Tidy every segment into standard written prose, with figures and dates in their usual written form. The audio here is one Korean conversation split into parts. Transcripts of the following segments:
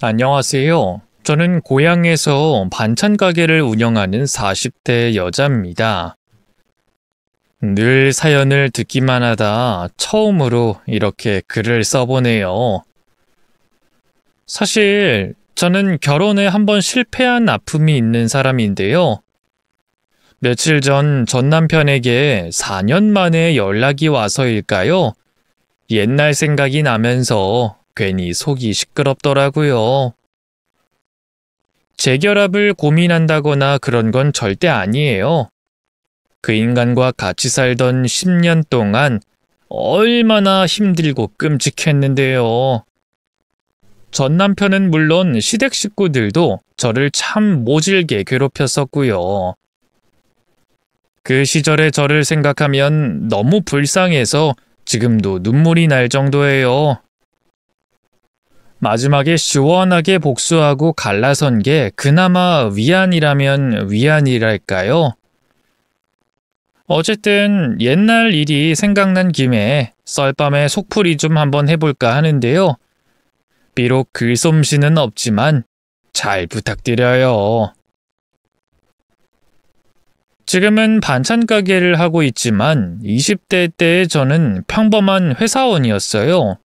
안녕하세요. 저는 고향에서 반찬 가게를 운영하는 40대 여자입니다. 늘 사연을 듣기만 하다 처음으로 이렇게 글을 써보네요. 사실 저는 결혼에 한번 실패한 아픔이 있는 사람인데요. 며칠 전 남편에게 4년 만에 연락이 와서일까요? 옛날 생각이 나면서 괜히 속이 시끄럽더라고요. 재결합을 고민한다거나 그런 건 절대 아니에요. 그 인간과 같이 살던 10년 동안 얼마나 힘들고 끔찍했는데요. 전 남편은 물론 시댁 식구들도 저를 참 모질게 괴롭혔었고요. 그 시절의 저를 생각하면 너무 불쌍해서 지금도 눈물이 날 정도예요. 마지막에 시원하게 복수하고 갈라선 게 그나마 위안이라면 위안이랄까요? 어쨌든 옛날 일이 생각난 김에 썰밤에 속풀이 좀 한번 해볼까 하는데요. 비록 글솜씨는 없지만 잘 부탁드려요. 지금은 반찬 가게를 하고 있지만 20대 때 저는 평범한 회사원이었어요.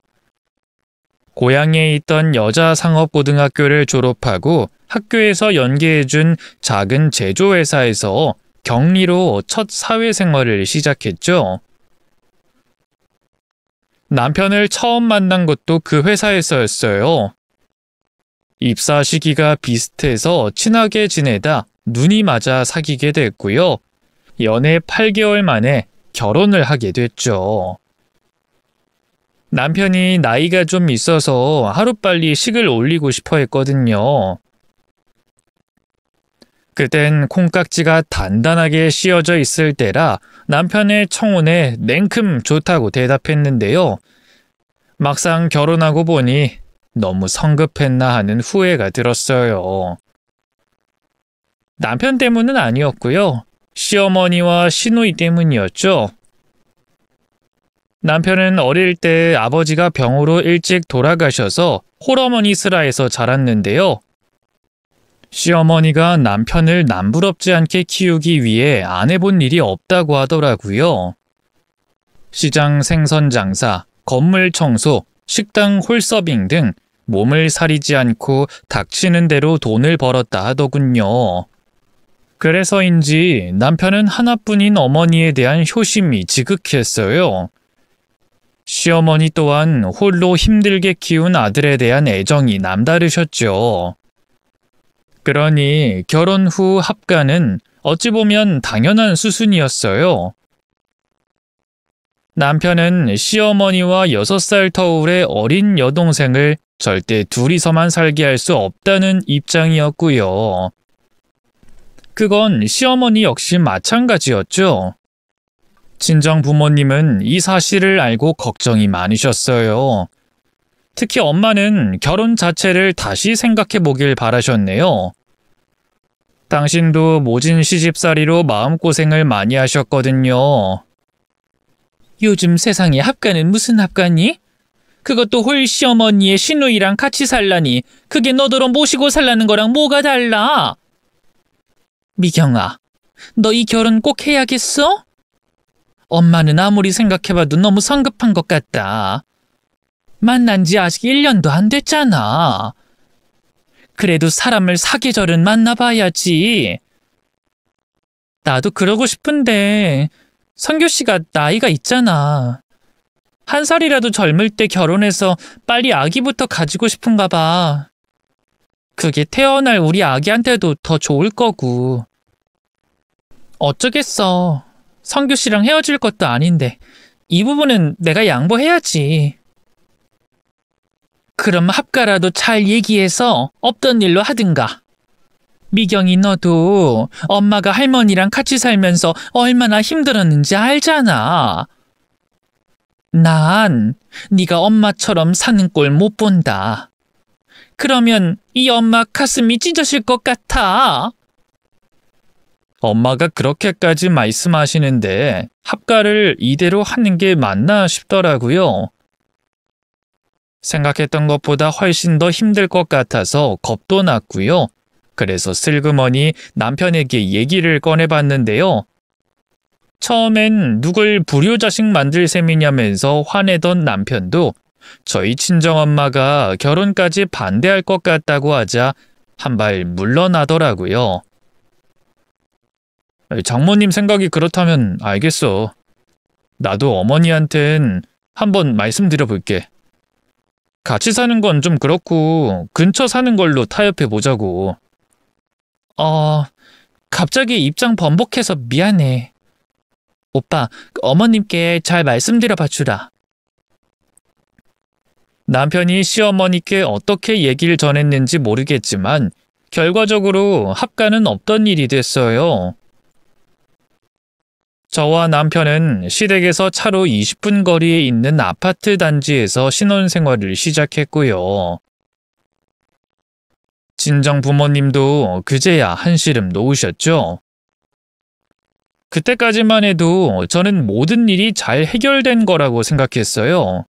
고향에 있던 여자 상업고등학교를 졸업하고 학교에서 연계해준 작은 제조회사에서 격리로 첫 사회생활을 시작했죠. 남편을 처음 만난 것도 그 회사에서였어요. 입사 시기가 비슷해서 친하게 지내다 눈이 맞아 사귀게 됐고요. 연애 8개월 만에 결혼을 하게 됐죠. 남편이 나이가 좀 있어서 하루빨리 식을 올리고 싶어 했거든요. 그땐 콩깍지가 단단하게 씌어져 있을 때라 남편의 청혼에 냉큼 좋다고 대답했는데요. 막상 결혼하고 보니 너무 성급했나 하는 후회가 들었어요. 남편 때문은 아니었고요. 시어머니와 시누이 때문이었죠. 남편은 어릴 때 아버지가 병으로 일찍 돌아가셔서 홀어머니 슬하에서 자랐는데요. 시어머니가 남편을 남부럽지 않게 키우기 위해 안 해본 일이 없다고 하더라고요. 시장 생선 장사, 건물 청소, 식당 홀서빙 등 몸을 사리지 않고 닥치는 대로 돈을 벌었다 하더군요. 그래서인지 남편은 하나뿐인 어머니에 대한 효심이 지극했어요. 시어머니 또한 홀로 힘들게 키운 아들에 대한 애정이 남다르셨죠. 그러니 결혼 후 합가는 어찌 보면 당연한 수순이었어요. 남편은 시어머니와 6살 터울의 어린 여동생을 절대 둘이서만 살게 할 수 없다는 입장이었고요. 그건 시어머니 역시 마찬가지였죠. 친정 부모님은 이 사실을 알고 걱정이 많으셨어요. 특히 엄마는 결혼 자체를 다시 생각해 보길 바라셨네요. 당신도 모진 시집살이로 마음고생을 많이 하셨거든요. 요즘 세상에 합가는 무슨 합가니? 그것도 홀 시어머니의 시누이랑 같이 살라니 그게 너더러 모시고 살라는 거랑 뭐가 달라? 미경아, 너 이 결혼 꼭 해야겠어? 엄마는 아무리 생각해봐도 너무 성급한 것 같다. 만난 지 아직 1년도 안 됐잖아. 그래도 사람을 사계절은 만나봐야지. 나도 그러고 싶은데 성규 씨가 나이가 있잖아. 1살이라도 젊을 때 결혼해서 빨리 아기부터 가지고 싶은가 봐. 그게 태어날 우리 아기한테도 더 좋을 거고. 어쩌겠어. 성규 씨랑 헤어질 것도 아닌데 이 부분은 내가 양보해야지. 그럼 합가라도 잘 얘기해서 없던 일로 하든가. 미경이 너도 엄마가 할머니랑 같이 살면서 얼마나 힘들었는지 알잖아. 난 네가 엄마처럼 사는 꼴 못 본다. 그러면 이 엄마 가슴이 찢어질 것 같아. 엄마가 그렇게까지 말씀하시는데 합가를 이대로 하는 게 맞나 싶더라고요. 생각했던 것보다 훨씬 더 힘들 것 같아서 겁도 났고요. 그래서 슬그머니 남편에게 얘기를 꺼내봤는데요. 처음엔 누굴 불효자식 만들 셈이냐면서 화내던 남편도 저희 친정엄마가 결혼까지 반대할 것 같다고 하자 한 발 물러나더라고요. 장모님 생각이 그렇다면 알겠어. 나도 어머니한텐 한번 말씀드려볼게. 같이 사는 건 좀 그렇고 근처 사는 걸로 타협해보자고. 갑자기 입장 번복해서 미안해. 오빠, 어머님께 잘 말씀드려봐 주라. 남편이 시어머니께 어떻게 얘기를 전했는지 모르겠지만 결과적으로 합가는 없던 일이 됐어요. 저와 남편은 시댁에서 차로 20분 거리에 있는 아파트 단지에서 신혼생활을 시작했고요. 친정 부모님도 그제야 한시름 놓으셨죠. 그때까지만 해도 저는 모든 일이 잘 해결된 거라고 생각했어요.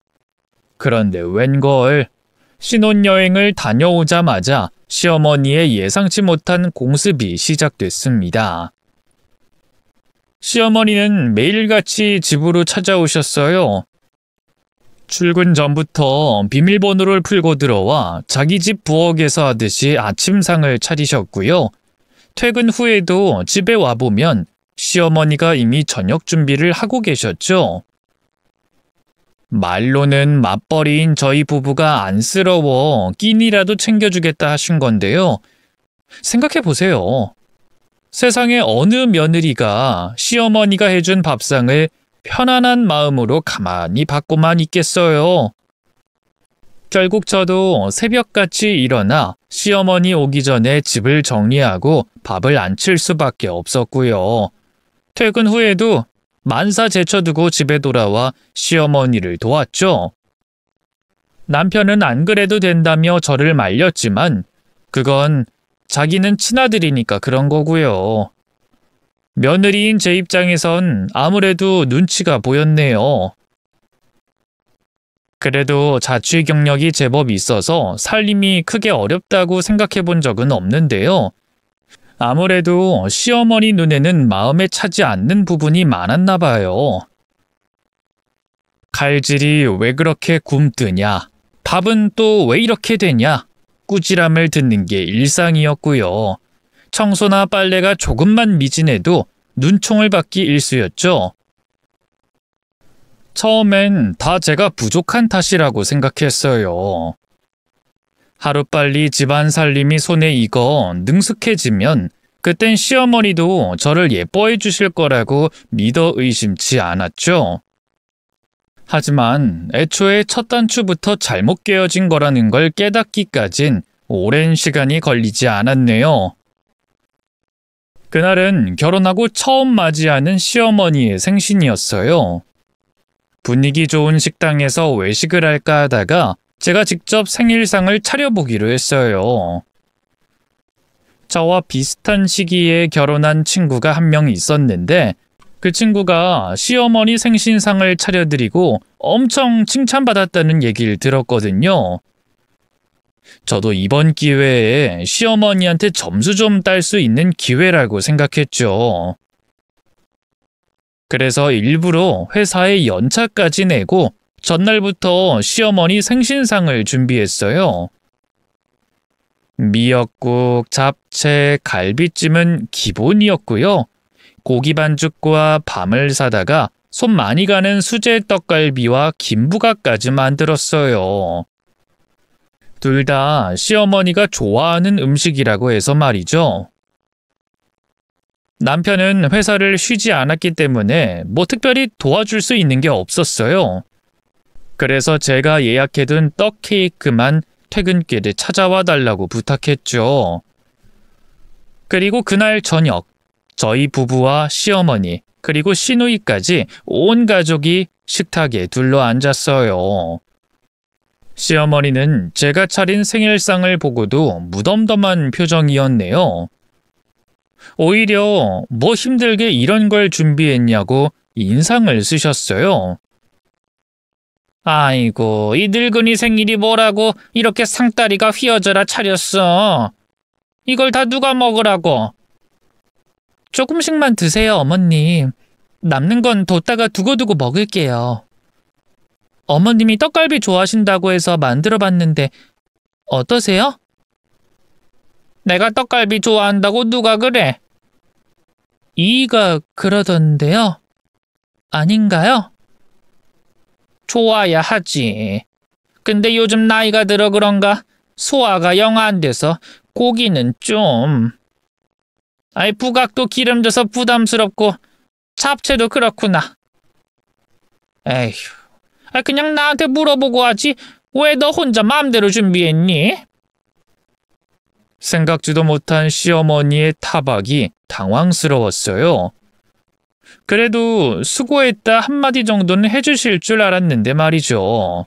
그런데 웬걸, 신혼여행을 다녀오자마자 시어머니의 예상치 못한 공습이 시작됐습니다. 시어머니는 매일같이 집으로 찾아오셨어요. 출근 전부터 비밀번호를 풀고 들어와 자기 집 부엌에서 하듯이 아침상을 차리셨고요. 퇴근 후에도 집에 와보면 시어머니가 이미 저녁 준비를 하고 계셨죠. 말로는 맞벌이인 저희 부부가 안쓰러워 끼니라도 챙겨주겠다 하신 건데요. 생각해보세요. 세상에 어느 며느리가 시어머니가 해준 밥상을 편안한 마음으로 가만히 받고만 있겠어요. 결국 저도 새벽같이 일어나 시어머니 오기 전에 집을 정리하고 밥을 안 칠 수밖에 없었고요. 퇴근 후에도 만사 제쳐두고 집에 돌아와 시어머니를 도왔죠. 남편은 안 그래도 된다며 저를 말렸지만 그건 자기는 친아들이니까 그런 거고요. 며느리인 제 입장에선 아무래도 눈치가 보였네요. 그래도 자취 경력이 제법 있어서 살림이 크게 어렵다고 생각해 본 적은 없는데요. 아무래도 시어머니 눈에는 마음에 차지 않는 부분이 많았나 봐요. 칼질이 왜 그렇게 굼뜨냐, 밥은 또 왜 이렇게 되냐, 꾸지람을 듣는 게 일상이었고요. 청소나 빨래가 조금만 미진해도 눈총을 받기 일쑤였죠. 처음엔 다 제가 부족한 탓이라고 생각했어요. 하루빨리 집안 살림이 손에 익어 능숙해지면 그땐 시어머니도 저를 예뻐해 주실 거라고 믿어 의심치 않았죠. 하지만 애초에 첫 단추부터 잘못 깨어진 거라는 걸 깨닫기까진 오랜 시간이 걸리지 않았네요. 그날은 결혼하고 처음 맞이하는 시어머니의 생신이었어요. 분위기 좋은 식당에서 외식을 할까 하다가 제가 직접 생일상을 차려보기로 했어요. 저와 비슷한 시기에 결혼한 친구가 한 명 있었는데 그 친구가 시어머니 생신상을 차려드리고 엄청 칭찬받았다는 얘기를 들었거든요. 저도 이번 기회에 시어머니한테 점수 좀 딸 수 있는 기회라고 생각했죠. 그래서 일부러 회사에 연차까지 내고 전날부터 시어머니 생신상을 준비했어요. 미역국, 잡채, 갈비찜은 기본이었고요. 고기 반죽과 밤을 사다가 손 많이 가는 수제 떡갈비와 김부각까지 만들었어요. 둘 다 시어머니가 좋아하는 음식이라고 해서 말이죠. 남편은 회사를 쉬지 않았기 때문에 뭐 특별히 도와줄 수 있는 게 없었어요. 그래서 제가 예약해둔 떡 케이크만 퇴근길에 찾아와 달라고 부탁했죠. 그리고 그날 저녁, 저희 부부와 시어머니, 그리고 시누이까지 온 가족이 식탁에 둘러앉았어요. 시어머니는 제가 차린 생일상을 보고도 무덤덤한 표정이었네요. 오히려 뭐 힘들게 이런 걸 준비했냐고 인상을 쓰셨어요. 아이고, 이 늙은이 생일이 뭐라고 이렇게 상다리가 휘어져라 차렸어. 이걸 다 누가 먹으라고? 조금씩만 드세요, 어머님. 남는 건 뒀다가 두고두고 먹을게요. 어머님이 떡갈비 좋아하신다고 해서 만들어봤는데 어떠세요? 내가 떡갈비 좋아한다고 누가 그래? 이이가 그러던데요? 아닌가요? 좋아야 하지. 근데 요즘 나이가 들어 그런가 소화가 영 안 돼서 고기는 좀... 아이, 부각도 기름져서 부담스럽고 잡채도 그렇구나. 에휴, 그냥 나한테 물어보고 하지 왜 너 혼자 마음대로 준비했니? 생각지도 못한 시어머니의 타박이 당황스러웠어요. 그래도 수고했다 한마디 정도는 해주실 줄 알았는데 말이죠.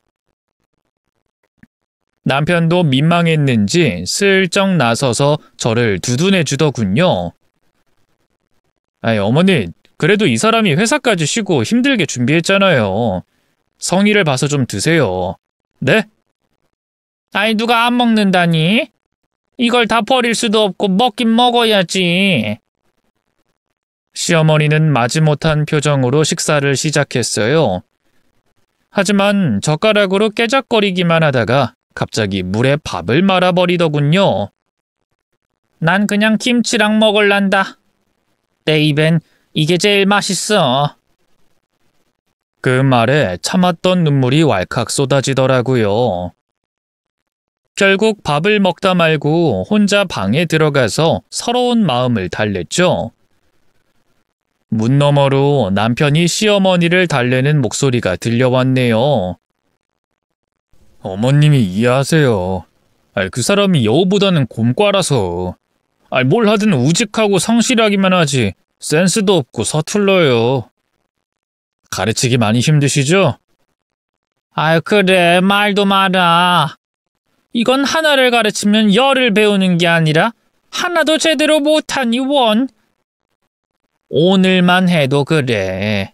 남편도 민망했는지 슬쩍 나서서 저를 두둔해 주더군요. 아이, 어머니, 그래도 이 사람이 회사까지 쉬고 힘들게 준비했잖아요. 성의를 봐서 좀 드세요. 네? 아이, 누가 안 먹는다니? 이걸 다 버릴 수도 없고 먹긴 먹어야지. 시어머니는 마지못한 표정으로 식사를 시작했어요. 하지만 젓가락으로 깨작거리기만 하다가 갑자기 물에 밥을 말아버리더군요. 난 그냥 김치랑 먹을란다. 내 입엔 이게 제일 맛있어. 그 말에 참았던 눈물이 왈칵 쏟아지더라고요. 결국 밥을 먹다 말고 혼자 방에 들어가서 서러운 마음을 달랬죠. 문 너머로 남편이 시어머니를 달래는 목소리가 들려왔네요. 어머님이 이해하세요. 그 사람이 여우보다는 곰과라서. 뭘 하든 우직하고 성실하기만 하지 센스도 없고 서툴러요. 가르치기 많이 힘드시죠? 그래, 말도 마라. 이건 하나를 가르치면 열을 배우는 게 아니라 하나도 제대로 못하니 원. 오늘만 해도 그래.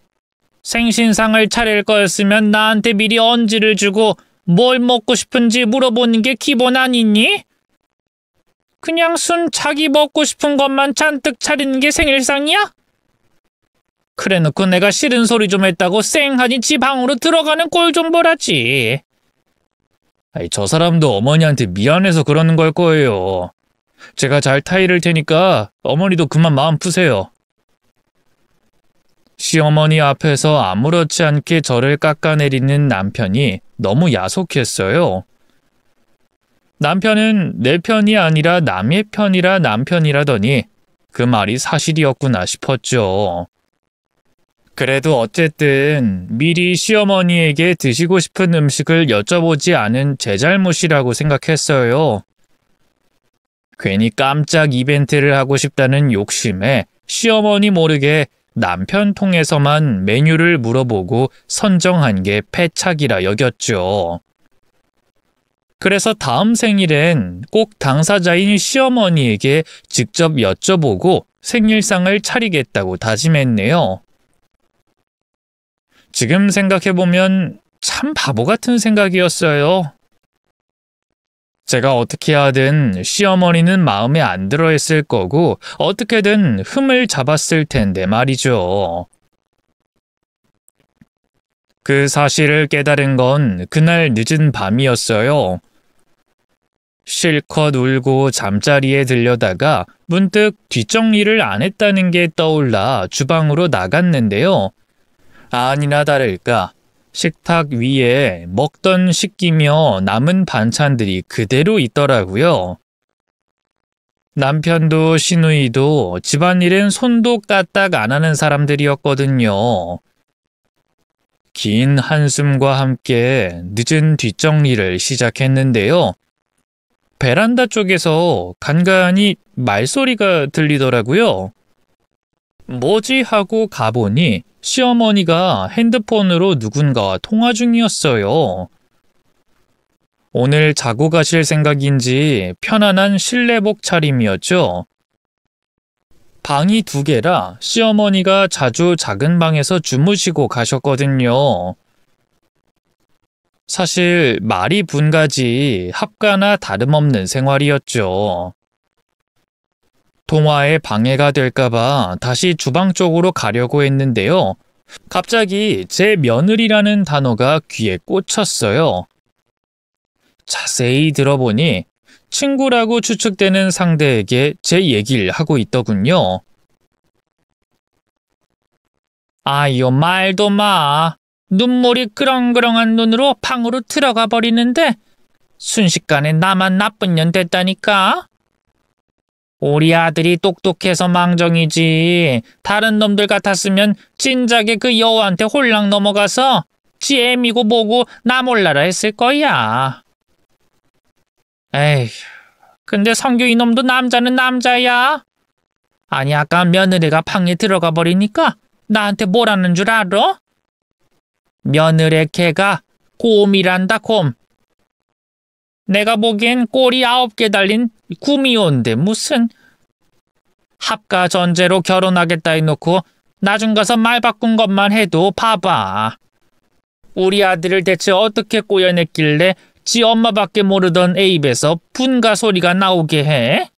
생신상을 차릴 거였으면 나한테 미리 언지를 주고 뭘 먹고 싶은지 물어보는 게 기본 아니니? 그냥 순 자기 먹고 싶은 것만 잔뜩 차리는 게 생일상이야? 그래놓고 내가 싫은 소리 좀 했다고 쌩하니 지 방으로 들어가는 꼴 좀 보라지. 저 사람도 어머니한테 미안해서 그러는 걸 거예요. 제가 잘 타이를 테니까 어머니도 그만 마음 푸세요. 시어머니 앞에서 아무렇지 않게 저를 깎아내리는 남편이 너무 야속했어요. 남편은 내 편이 아니라 남의 편이라 남편이라더니 그 말이 사실이었구나 싶었죠. 그래도 어쨌든 미리 시어머니에게 드시고 싶은 음식을 여쭤보지 않은 제 잘못이라고 생각했어요. 괜히 깜짝 이벤트를 하고 싶다는 욕심에 시어머니 모르게 남편 통해서만 메뉴를 물어보고 선정한 게 패착이라 여겼죠. 그래서 다음 생일엔 꼭 당사자인 시어머니에게 직접 여쭤보고 생일상을 차리겠다고 다짐했네요. 지금 생각해보면 참 바보 같은 생각이었어요. 제가 어떻게 하든 시어머니는 마음에 안 들어 했을 거고 어떻게든 흠을 잡았을 텐데 말이죠. 그 사실을 깨달은 건 그날 늦은 밤이었어요. 실컷 울고 잠자리에 들려다가 문득 뒷정리를 안 했다는 게 떠올라 주방으로 나갔는데요. 아니나 다를까 식탁 위에 먹던 식기며 남은 반찬들이 그대로 있더라고요. 남편도 시누이도 집안일엔 손도 까딱 안 하는 사람들이었거든요. 긴 한숨과 함께 늦은 뒷정리를 시작했는데요. 베란다 쪽에서 간간히 말소리가 들리더라고요. 뭐지 하고 가보니 시어머니가 핸드폰으로 누군가와 통화 중이었어요. 오늘 자고 가실 생각인지 편안한 실내복 차림이었죠. 방이 2개라 시어머니가 자주 작은 방에서 주무시고 가셨거든요. 사실 말이 분가지 합가나 다름없는 생활이었죠. 통화에 방해가 될까봐 다시 주방 쪽으로 가려고 했는데요. 갑자기 제 며느리라는 단어가 귀에 꽂혔어요. 자세히 들어보니 친구라고 추측되는 상대에게 제 얘기를 하고 있더군요. 아유, 말도 마. 눈물이 그렁그렁한 눈으로 방으로 들어가 버리는데 순식간에 나만 나쁜 년 됐다니까. 우리 아들이 똑똑해서 망정이지. 다른 놈들 같았으면 진작에 그 여우한테 홀랑 넘어가서 지 애미고 뭐고 나 몰라라 했을 거야. 에휴, 근데 성규 이놈도 남자는 남자야. 아니, 아까 며느리가 방에 들어가 버리니까 나한테 뭐라는 줄 알아? 며느리 개가 곰이란다, 곰. 내가 보기엔 꼬리 9개 달린 구미호인데 무슨. 합가 전제로 결혼하겠다 해놓고 나중 가서 말 바꾼 것만 해도 봐봐. 우리 아들을 대체 어떻게 꼬여냈길래 지 엄마밖에 모르던 애 입에서 분가 소리가 나오게 해?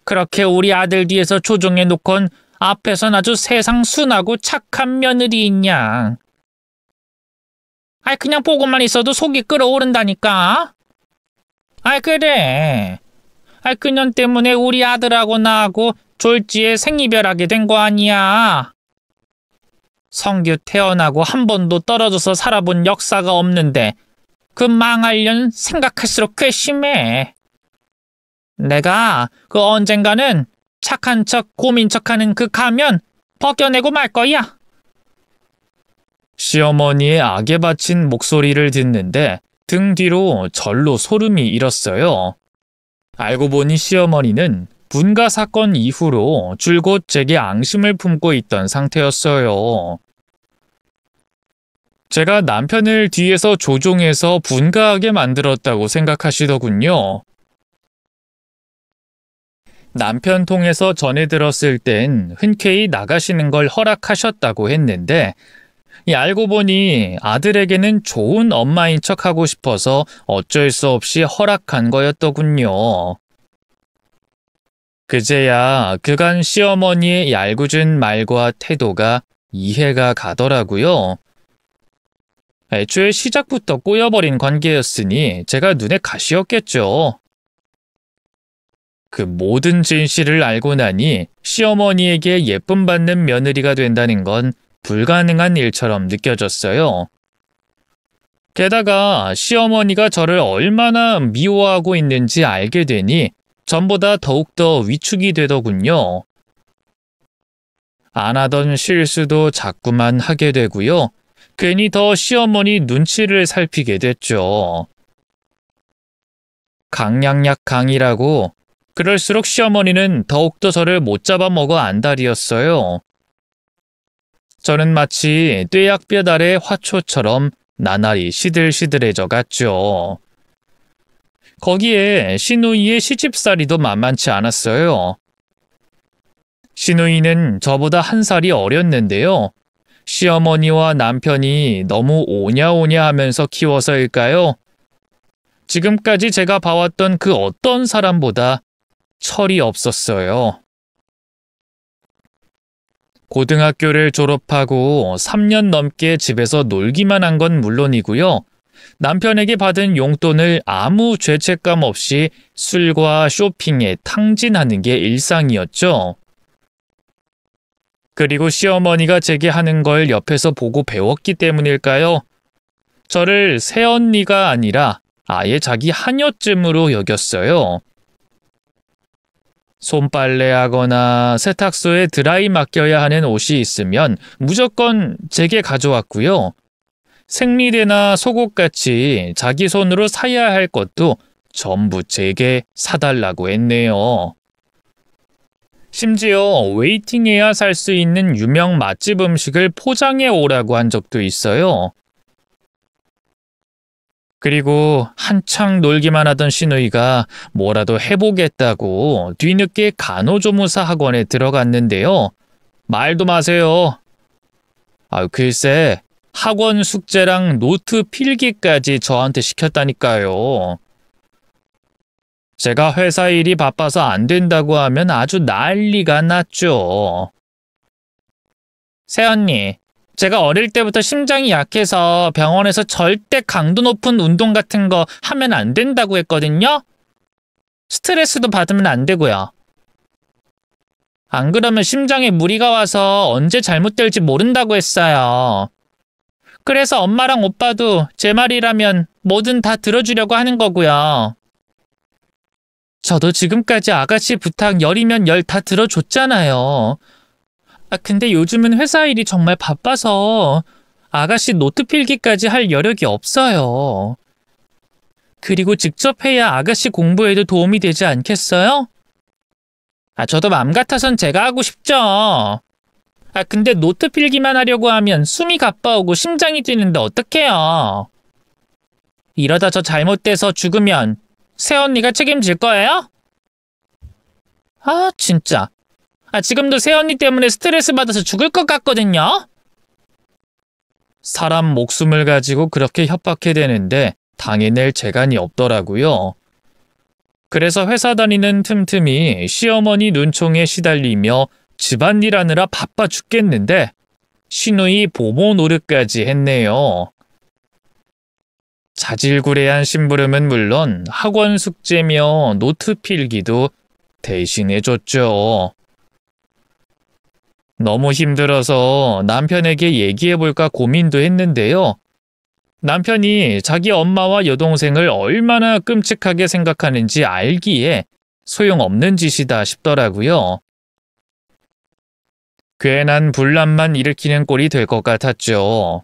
그렇게 우리 아들 뒤에서 조종해놓곤 앞에선 아주 세상 순하고 착한 며느리 있냐. 아이, 그냥 보고만 있어도 속이 끓어오른다니까. 아이, 그래. 아이, 그년 때문에 우리 아들하고 나하고 졸지에 생이별하게 된 거 아니야. 성규 태어나고 한 번도 떨어져서 살아본 역사가 없는데 그 망할 년 생각할수록 괘씸해. 내가 그 언젠가는 착한 척 고민 척하는 그 가면 벗겨내고 말 거야. 시어머니의 악에 바친 목소리를 듣는데 등 뒤로 절로 소름이 일었어요. 알고 보니 시어머니는 분가 사건 이후로 줄곧 제게 앙심을 품고 있던 상태였어요. 제가 남편을 뒤에서 조종해서 분가하게 만들었다고 생각하시더군요. 남편 통해서 전해 들었을 땐 흔쾌히 나가시는 걸 허락하셨다고 했는데 알고 보니 아들에게는 좋은 엄마인 척하고 싶어서 어쩔 수 없이 허락한 거였더군요. 그제야 그간 시어머니의 얄궂은 말과 태도가 이해가 가더라고요. 애초에 시작부터 꼬여버린 관계였으니 제가 눈에 가시였겠죠. 그 모든 진실을 알고 나니 시어머니에게 예쁨 받는 며느리가 된다는 건 불가능한 일처럼 느껴졌어요. 게다가 시어머니가 저를 얼마나 미워하고 있는지 알게 되니 전보다 더욱더 위축이 되더군요. 안 하던 실수도 자꾸만 하게 되고요. 괜히 더 시어머니 눈치를 살피게 됐죠. 강약약 강이라고 그럴수록 시어머니는 더욱더 저를 못 잡아먹어 안달이었어요. 저는 마치 뙤약볕 아래 화초처럼 나날이 시들시들해져 갔죠. 거기에 시누이의 시집살이도 만만치 않았어요. 시누이는 저보다 1살이 어렸는데요. 시어머니와 남편이 너무 오냐오냐 하면서 키워서일까요? 지금까지 제가 봐왔던 그 어떤 사람보다 철이 없었어요. 고등학교를 졸업하고 3년 넘게 집에서 놀기만 한 건 물론이고요. 남편에게 받은 용돈을 아무 죄책감 없이 술과 쇼핑에 탕진하는 게 일상이었죠. 그리고 시어머니가 제게 하는 걸 옆에서 보고 배웠기 때문일까요? 저를 새언니가 아니라 아예 자기 하녀쯤으로 여겼어요. 손빨래하거나 세탁소에 드라이 맡겨야 하는 옷이 있으면 무조건 제게 가져왔고요. 생리대나 속옷같이 자기 손으로 사야 할 것도 전부 제게 사달라고 했네요. 심지어 웨이팅해야 살 수 있는 유명 맛집 음식을 포장해 오라고 한 적도 있어요. 그리고 한창 놀기만 하던 시누이가 뭐라도 해보겠다고 뒤늦게 간호조무사 학원에 들어갔는데요. 말도 마세요. 글쎄, 학원 숙제랑 노트 필기까지 저한테 시켰다니까요. 제가 회사 일이 바빠서 안 된다고 하면 아주 난리가 났죠. 새언니, 제가 어릴 때부터 심장이 약해서 병원에서 절대 강도 높은 운동 같은 거 하면 안 된다고 했거든요. 스트레스도 받으면 안 되고요. 안 그러면 심장에 무리가 와서 언제 잘못될지 모른다고 했어요. 그래서 엄마랑 오빠도 제 말이라면 뭐든 다 들어주려고 하는 거고요. 저도 지금까지 아가씨 부탁 열이면 열 다 들어줬잖아요. 근데 요즘은 회사 일이 정말 바빠서 아가씨 노트 필기까지 할 여력이 없어요. 그리고 직접 해야 아가씨 공부에도 도움이 되지 않겠어요? 저도 맘 같아선 제가 하고 싶죠. 근데 노트 필기만 하려고 하면 숨이 가빠오고 심장이 뛰는데 어떡해요? 이러다 저 잘못돼서 죽으면 새언니가 책임질 거예요? 진짜. 지금도 새언니 때문에 스트레스 받아서 죽을 것 같거든요? 사람 목숨을 가지고 그렇게 협박해대는데 당해낼 재간이 없더라고요. 그래서 회사 다니는 틈틈이 시어머니 눈총에 시달리며 집안일 하느라 바빠 죽겠는데 시누이 보모 노릇까지 했네요. 자질구레한 심부름은 물론 학원 숙제며 노트 필기도 대신해줬죠. 너무 힘들어서 남편에게 얘기해볼까 고민도 했는데요. 남편이 자기 엄마와 여동생을 얼마나 끔찍하게 생각하는지 알기에 소용없는 짓이다 싶더라고요. 괜한 분란만 일으키는 꼴이 될 것 같았죠.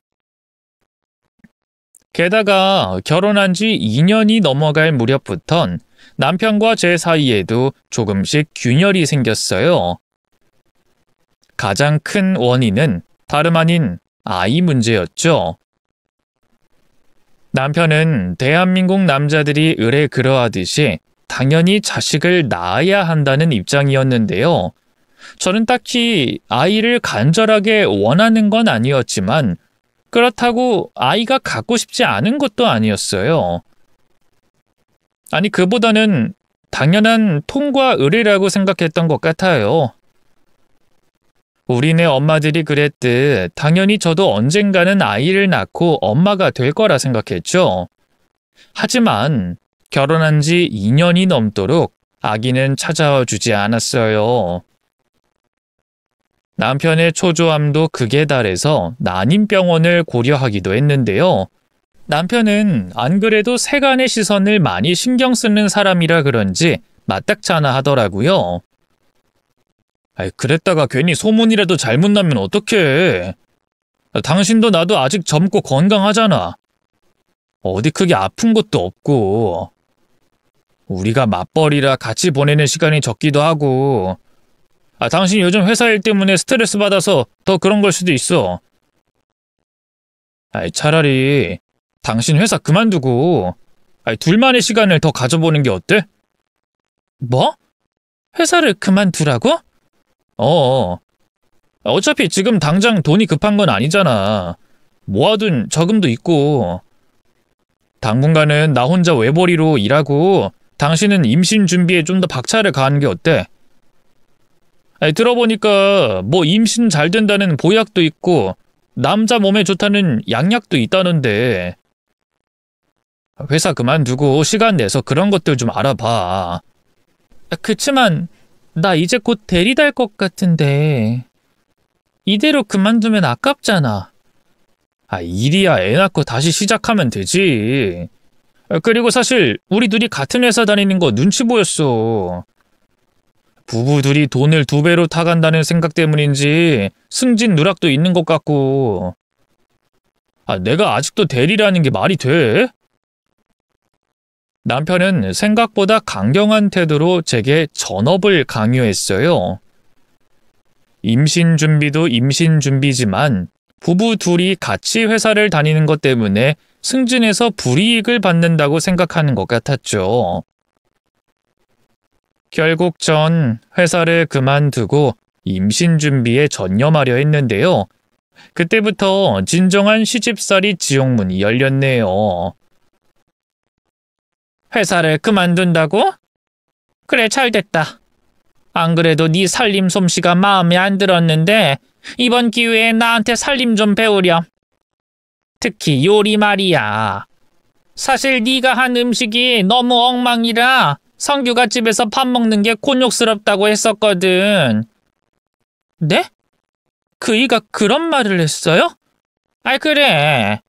게다가 결혼한 지 2년이 넘어갈 무렵부턴 남편과 제 사이에도 조금씩 균열이 생겼어요. 가장 큰 원인은 다름 아닌 아이 문제였죠. 남편은 대한민국 남자들이 을에 그러하듯이 당연히 자식을 낳아야 한다는 입장이었는데요. 저는 딱히 아이를 간절하게 원하는 건 아니었지만 그렇다고 아이가 갖고 싶지 않은 것도 아니었어요. 아니, 그보다는 당연한 통과 의례라고 생각했던 것 같아요. 우리네 엄마들이 그랬듯 당연히 저도 언젠가는 아이를 낳고 엄마가 될 거라 생각했죠. 하지만 결혼한 지 2년이 넘도록 아기는 찾아와 주지 않았어요. 남편의 초조함도 극에 달해서 난임병원을 고려하기도 했는데요. 남편은 안 그래도 세간의 시선을 많이 신경 쓰는 사람이라 그런지 맞닥잖아 하더라고요. 그랬다가 괜히 소문이라도 잘못 나면 어떡해. 당신도 나도 아직 젊고 건강하잖아. 어디 크게 아픈 것도 없고. 우리가 맞벌이라 같이 보내는 시간이 적기도 하고. 당신 요즘 회사 일 때문에 스트레스 받아서 더 그런 걸 수도 있어. 차라리 당신 회사 그만두고 둘만의 시간을 더 가져보는 게 어때? 뭐? 회사를 그만두라고? 어차피 지금 당장 돈이 급한 건 아니잖아. 모아둔 저금도 있고. 당분간은 나 혼자 외벌이로 일하고 당신은 임신 준비에 좀 더 박차를 가하는 게 어때? 들어보니까 뭐 임신 잘 된다는 보약도 있고 남자 몸에 좋다는 양약도 있다는데. 회사 그만두고 시간 내서 그런 것들 좀 알아봐. 그치만 나 이제 곧 대리 달 것 같은데 이대로 그만두면 아깝잖아. 일이야 애 낳고 다시 시작하면 되지. 그리고 사실 우리 둘이 같은 회사 다니는 거 눈치 보였어. 부부 둘이 돈을 2배로 타간다는 생각 때문인지 승진 누락도 있는 것 같고. 내가 아직도 대리라는 게 말이 돼? 남편은 생각보다 강경한 태도로 제게 전업을 강요했어요. 임신 준비도 임신 준비지만 부부 둘이 같이 회사를 다니는 것 때문에 승진해서 불이익을 받는다고 생각하는 것 같았죠. 결국 전 회사를 그만두고 임신 준비에 전념하려 했는데요. 그때부터 진정한 시집살이 지옥문이 열렸네요. 회사를 그만둔다고? 그래, 잘됐다. 안 그래도 네 살림 솜씨가 마음에 안 들었는데 이번 기회에 나한테 살림 좀 배우렴. 특히 요리 말이야. 사실 네가 한 음식이 너무 엉망이라 성규가 집에서 밥 먹는 게 곤욕스럽다고 했었거든. 네? 그이가 그런 말을 했어요? 아이, 그래.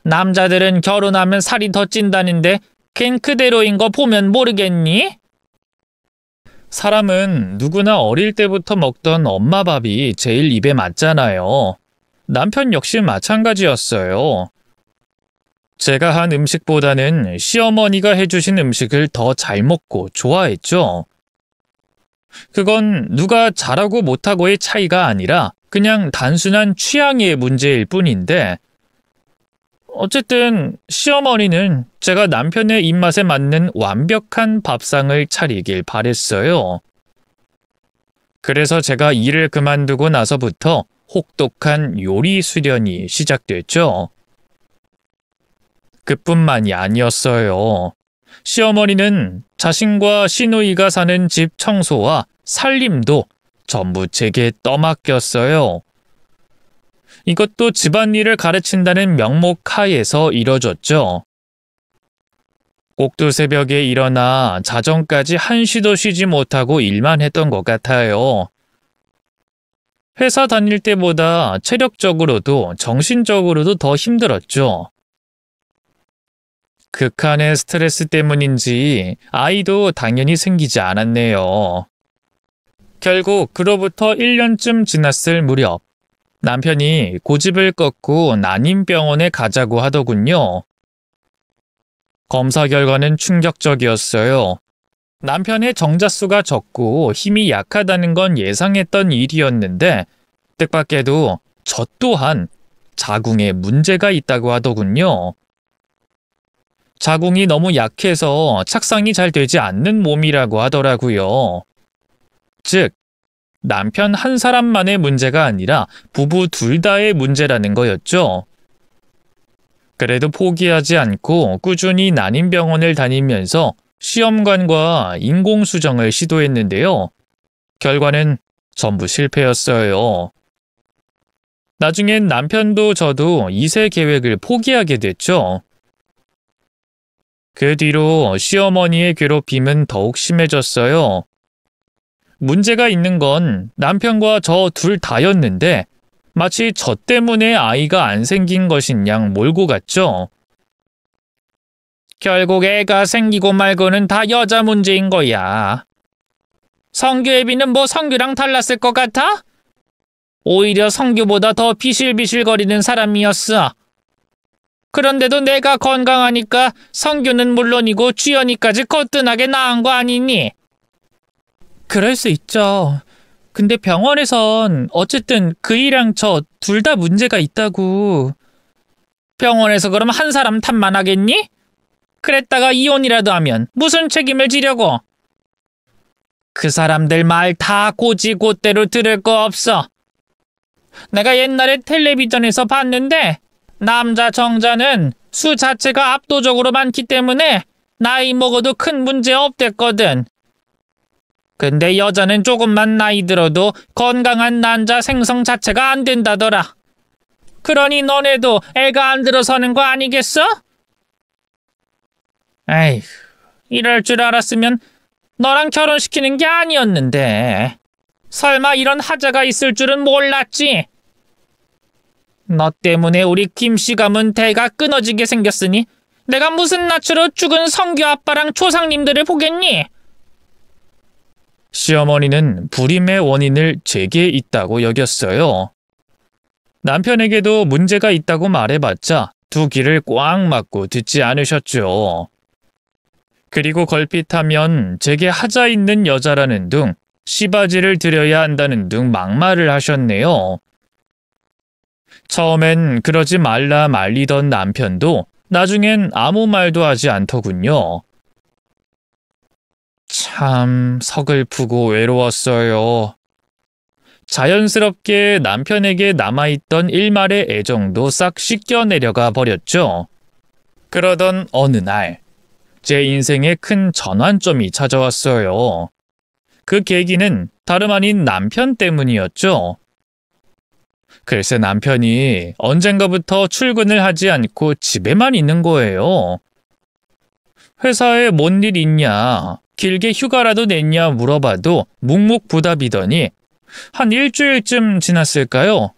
남자들은 결혼하면 살이 더 찐다는데 걘 그대로인 거 보면 모르겠니? 사람은 누구나 어릴 때부터 먹던 엄마 밥이 제일 입에 맞잖아요. 남편 역시 마찬가지였어요. 제가 한 음식보다는 시어머니가 해주신 음식을 더 잘 먹고 좋아했죠. 그건 누가 잘하고 못하고의 차이가 아니라 그냥 단순한 취향의 문제일 뿐인데, 어쨌든 시어머니는 제가 남편의 입맛에 맞는 완벽한 밥상을 차리길 바랬어요. 그래서 제가 일을 그만두고 나서부터 혹독한 요리 수련이 시작됐죠. 그뿐만이 아니었어요. 시어머니는 자신과 시누이가 사는 집 청소와 살림도 전부 제게 떠맡겼어요. 이것도 집안일을 가르친다는 명목 하에서 이뤄졌죠. 꼭두 새벽에 일어나 자정까지 한시도 쉬지 못하고 일만 했던 것 같아요. 회사 다닐 때보다 체력적으로도 정신적으로도 더 힘들었죠. 극한의 스트레스 때문인지 아이도 당연히 생기지 않았네요. 결국 그로부터 1년쯤 지났을 무렵 남편이 고집을 꺾고 난임병원에 가자고 하더군요. 검사 결과는 충격적이었어요. 남편의 정자수가 적고 힘이 약하다는 건 예상했던 일이었는데 뜻밖에도 저 또한 자궁에 문제가 있다고 하더군요. 자궁이 너무 약해서 착상이 잘 되지 않는 몸이라고 하더라고요. 즉, 남편 한 사람만의 문제가 아니라 부부 둘 다의 문제라는 거였죠. 그래도 포기하지 않고 꾸준히 난임병원을 다니면서 시험관과 인공수정을 시도했는데요. 결과는 전부 실패였어요. 나중엔 남편도 저도 2세 계획을 포기하게 됐죠. 그 뒤로 시어머니의 괴롭힘은 더욱 심해졌어요. 문제가 있는 건 남편과 저 둘 다였는데 마치 저 때문에 아이가 안 생긴 것인 양 몰고 갔죠. 결국 애가 생기고 말고는 다 여자 문제인 거야. 성규 애비는 뭐 성규랑 달랐을 것 같아? 오히려 성규보다 더 비실비실거리는 사람이었어. 그런데도 내가 건강하니까 성규는 물론이고 주연이까지 거뜬하게 나은 거 아니니? 그럴 수 있죠. 근데 병원에선 어쨌든 그이랑 저 둘 다 문제가 있다고. 병원에서 그럼 한 사람 탓만 하겠니? 그랬다가 이혼이라도 하면 무슨 책임을 지려고? 그 사람들 말 다 고지고대로 들을 거 없어. 내가 옛날에 텔레비전에서 봤는데 남자 정자는 수 자체가 압도적으로 많기 때문에 나이 먹어도 큰 문제 없댔거든. 근데 여자는 조금만 나이 들어도 건강한 난자 생성 자체가 안 된다더라. 그러니 너네도 애가 안 들어서는 거 아니겠어? 에휴, 이럴 줄 알았으면 너랑 결혼시키는 게 아니었는데. 설마 이런 하자가 있을 줄은 몰랐지. 너 때문에 우리 김씨 가문 대가 끊어지게 생겼으니 내가 무슨 낯으로 죽은 성규 아빠랑 조상님들을 보겠니? 시어머니는 불임의 원인을 제게 있다고 여겼어요. 남편에게도 문제가 있다고 말해봤자 두 귀를 꽉 막고 듣지 않으셨죠. 그리고 걸핏하면 제게 하자 있는 여자라는 둥, 씨바지를 들여야 한다는 둥 막말을 하셨네요. 처음엔 그러지 말라 말리던 남편도 나중엔 아무 말도 하지 않더군요. 참 서글프고 외로웠어요. 자연스럽게 남편에게 남아있던 일말의 애정도 싹 씻겨 내려가 버렸죠. 그러던 어느 날, 제 인생에 큰 전환점이 찾아왔어요. 그 계기는 다름 아닌 남편 때문이었죠. 글쎄 남편이 언젠가부터 출근을 하지 않고 집에만 있는 거예요. 회사에 뭔 일 있냐, 길게 휴가라도 냈냐 물어봐도 묵묵부답이더니 한 일주일쯤 지났을까요?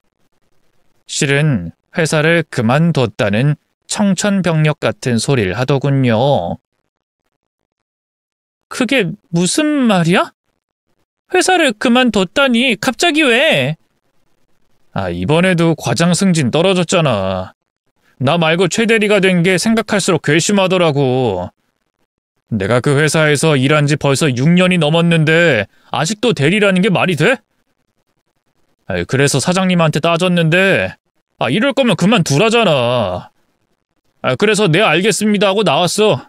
실은 회사를 그만뒀다는 청천벽력 같은 소리를 하더군요. 그게 무슨 말이야? 회사를 그만뒀다니 갑자기 왜? 이번에도 과장 승진 떨어졌잖아. 나 말고 최 대리가 된 게 생각할수록 괘씸하더라고. 내가 그 회사에서 일한 지 벌써 6년이 넘었는데 아직도 대리라는 게 말이 돼? 그래서 사장님한테 따졌는데 이럴 거면 그만두라잖아. 그래서 네 알겠습니다 하고 나왔어.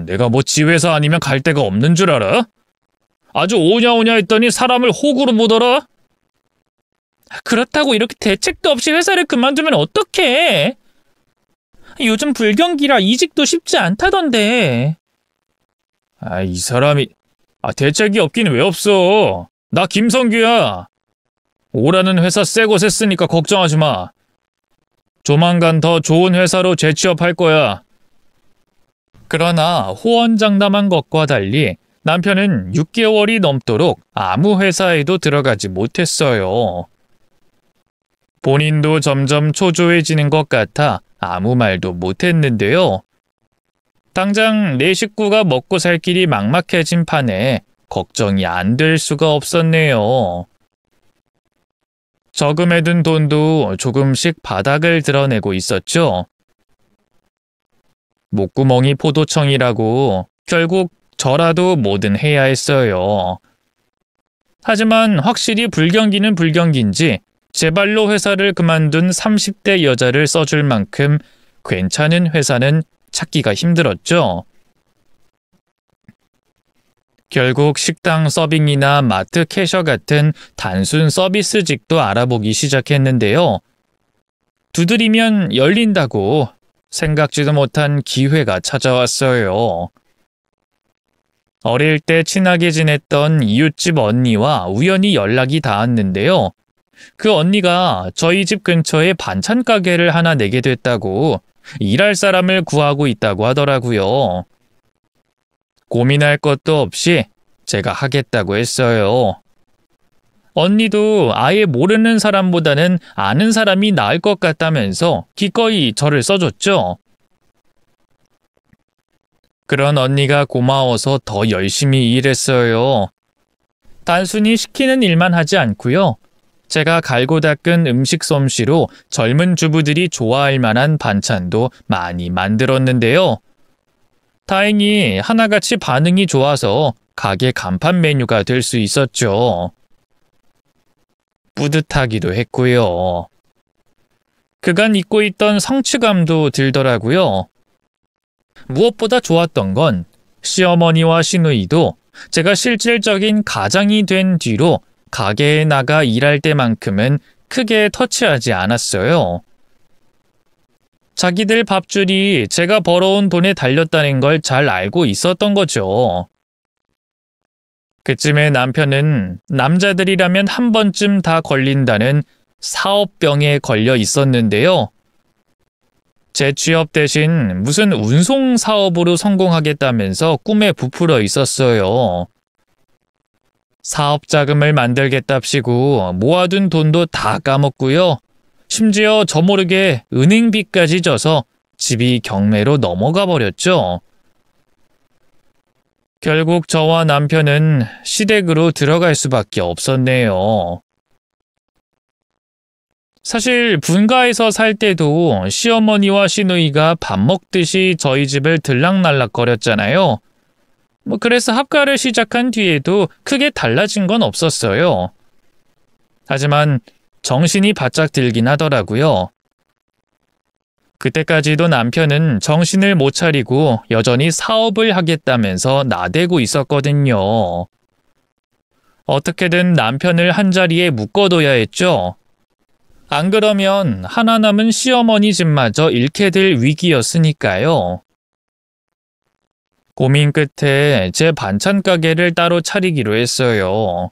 내가 뭐 지 회사 아니면 갈 데가 없는 줄 알아? 아주 오냐오냐 했더니 사람을 호구로 보더라. 그렇다고 이렇게 대책도 없이 회사를 그만두면 어떡해? 요즘 불경기라 이직도 쉽지 않다던데. 이 사람이 대책이 없긴 왜 없어. 나 김성규야. 오라는 회사 새 곳 했으니까 걱정하지 마. 조만간 더 좋은 회사로 재취업할 거야. 그러나 호언장담한 것과 달리 남편은 6개월이 넘도록 아무 회사에도 들어가지 못했어요. 본인도 점점 초조해지는 것 같아 아무 말도 못했는데요. 당장 내 식구가 먹고 살 길이 막막해진 판에 걱정이 안 될 수가 없었네요. 저금해둔 돈도 조금씩 바닥을 드러내고 있었죠. 목구멍이 포도청이라고 결국 저라도 뭐든 해야 했어요. 하지만 확실히 불경기는 불경기인지 제 발로 회사를 그만둔 30대 여자를 써줄 만큼 괜찮은 회사는 찾기가 힘들었죠. 결국 식당 서빙이나 마트 캐셔 같은 단순 서비스직도 알아보기 시작했는데요. 두드리면 열린다고 생각지도 못한 기회가 찾아왔어요. 어릴 때 친하게 지냈던 이웃집 언니와 우연히 연락이 닿았는데요. 그 언니가 저희 집 근처에 반찬 가게를 하나 내게 됐다고 일할 사람을 구하고 있다고 하더라고요. 고민할 것도 없이 제가 하겠다고 했어요. 언니도 아예 모르는 사람보다는 아는 사람이 나을 것 같다면서 기꺼이 저를 써줬죠. 그런 언니가 고마워서 더 열심히 일했어요. 단순히 시키는 일만 하지 않고요. 제가 갈고 닦은 음식 솜씨로 젊은 주부들이 좋아할 만한 반찬도 많이 만들었는데요. 다행히 하나같이 반응이 좋아서 가게 간판 메뉴가 될 수 있었죠. 뿌듯하기도 했고요. 그간 잊고 있던 성취감도 들더라고요. 무엇보다 좋았던 건 시어머니와 시누이도 제가 실질적인 가장이 된 뒤로 가게에 나가 일할 때만큼은 크게 터치하지 않았어요. 자기들 밥줄이 제가 벌어온 돈에 달렸다는 걸 잘 알고 있었던 거죠. 그쯤에 남편은 남자들이라면 한 번쯤 다 걸린다는 사업병에 걸려 있었는데요. 재취업 대신 무슨 운송 사업으로 성공하겠다면서 꿈에 부풀어 있었어요. 사업 자금을 만들겠답시고 모아둔 돈도 다 까먹고요. 심지어 저 모르게 은행빚까지 져서 집이 경매로 넘어가 버렸죠. 결국 저와 남편은 시댁으로 들어갈 수밖에 없었네요. 사실 분가에서 살 때도 시어머니와 시누이가 밥 먹듯이 저희 집을 들락날락거렸잖아요. 그래서 합가를 시작한 뒤에도 크게 달라진 건 없었어요. 하지만 정신이 바짝 들긴 하더라고요. 그때까지도 남편은 정신을 못 차리고 여전히 사업을 하겠다면서 나대고 있었거든요. 어떻게든 남편을 한자리에 묶어둬야 했죠. 안 그러면 하나 남은 시어머니 집마저 잃게 될 위기였으니까요. 고민 끝에 제 반찬 가게를 따로 차리기로 했어요.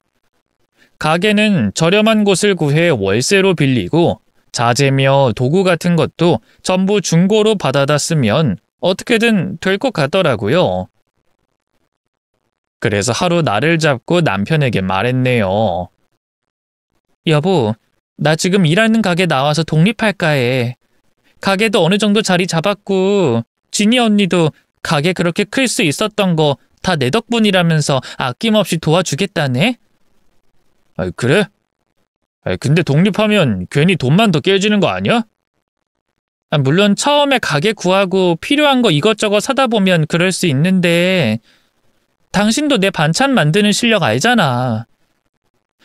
가게는 저렴한 곳을 구해 월세로 빌리고 자재며 도구 같은 것도 전부 중고로 받아다 쓰면 어떻게든 될 것 같더라고요. 그래서 하루 날을 잡고 남편에게 말했네요. 여보, 나 지금 일하는 가게 나와서 독립할까 해. 가게도 어느 정도 자리 잡았고 진이 언니도 가게 그렇게 클 수 있었던 거 다 내 덕분이라면서 아낌없이 도와주겠다네? 그래? 근데 독립하면 괜히 돈만 더 깨지는 거 아니야? 물론 처음에 가게 구하고 필요한 거 이것저것 사다 보면 그럴 수 있는데 당신도 내 반찬 만드는 실력 알잖아.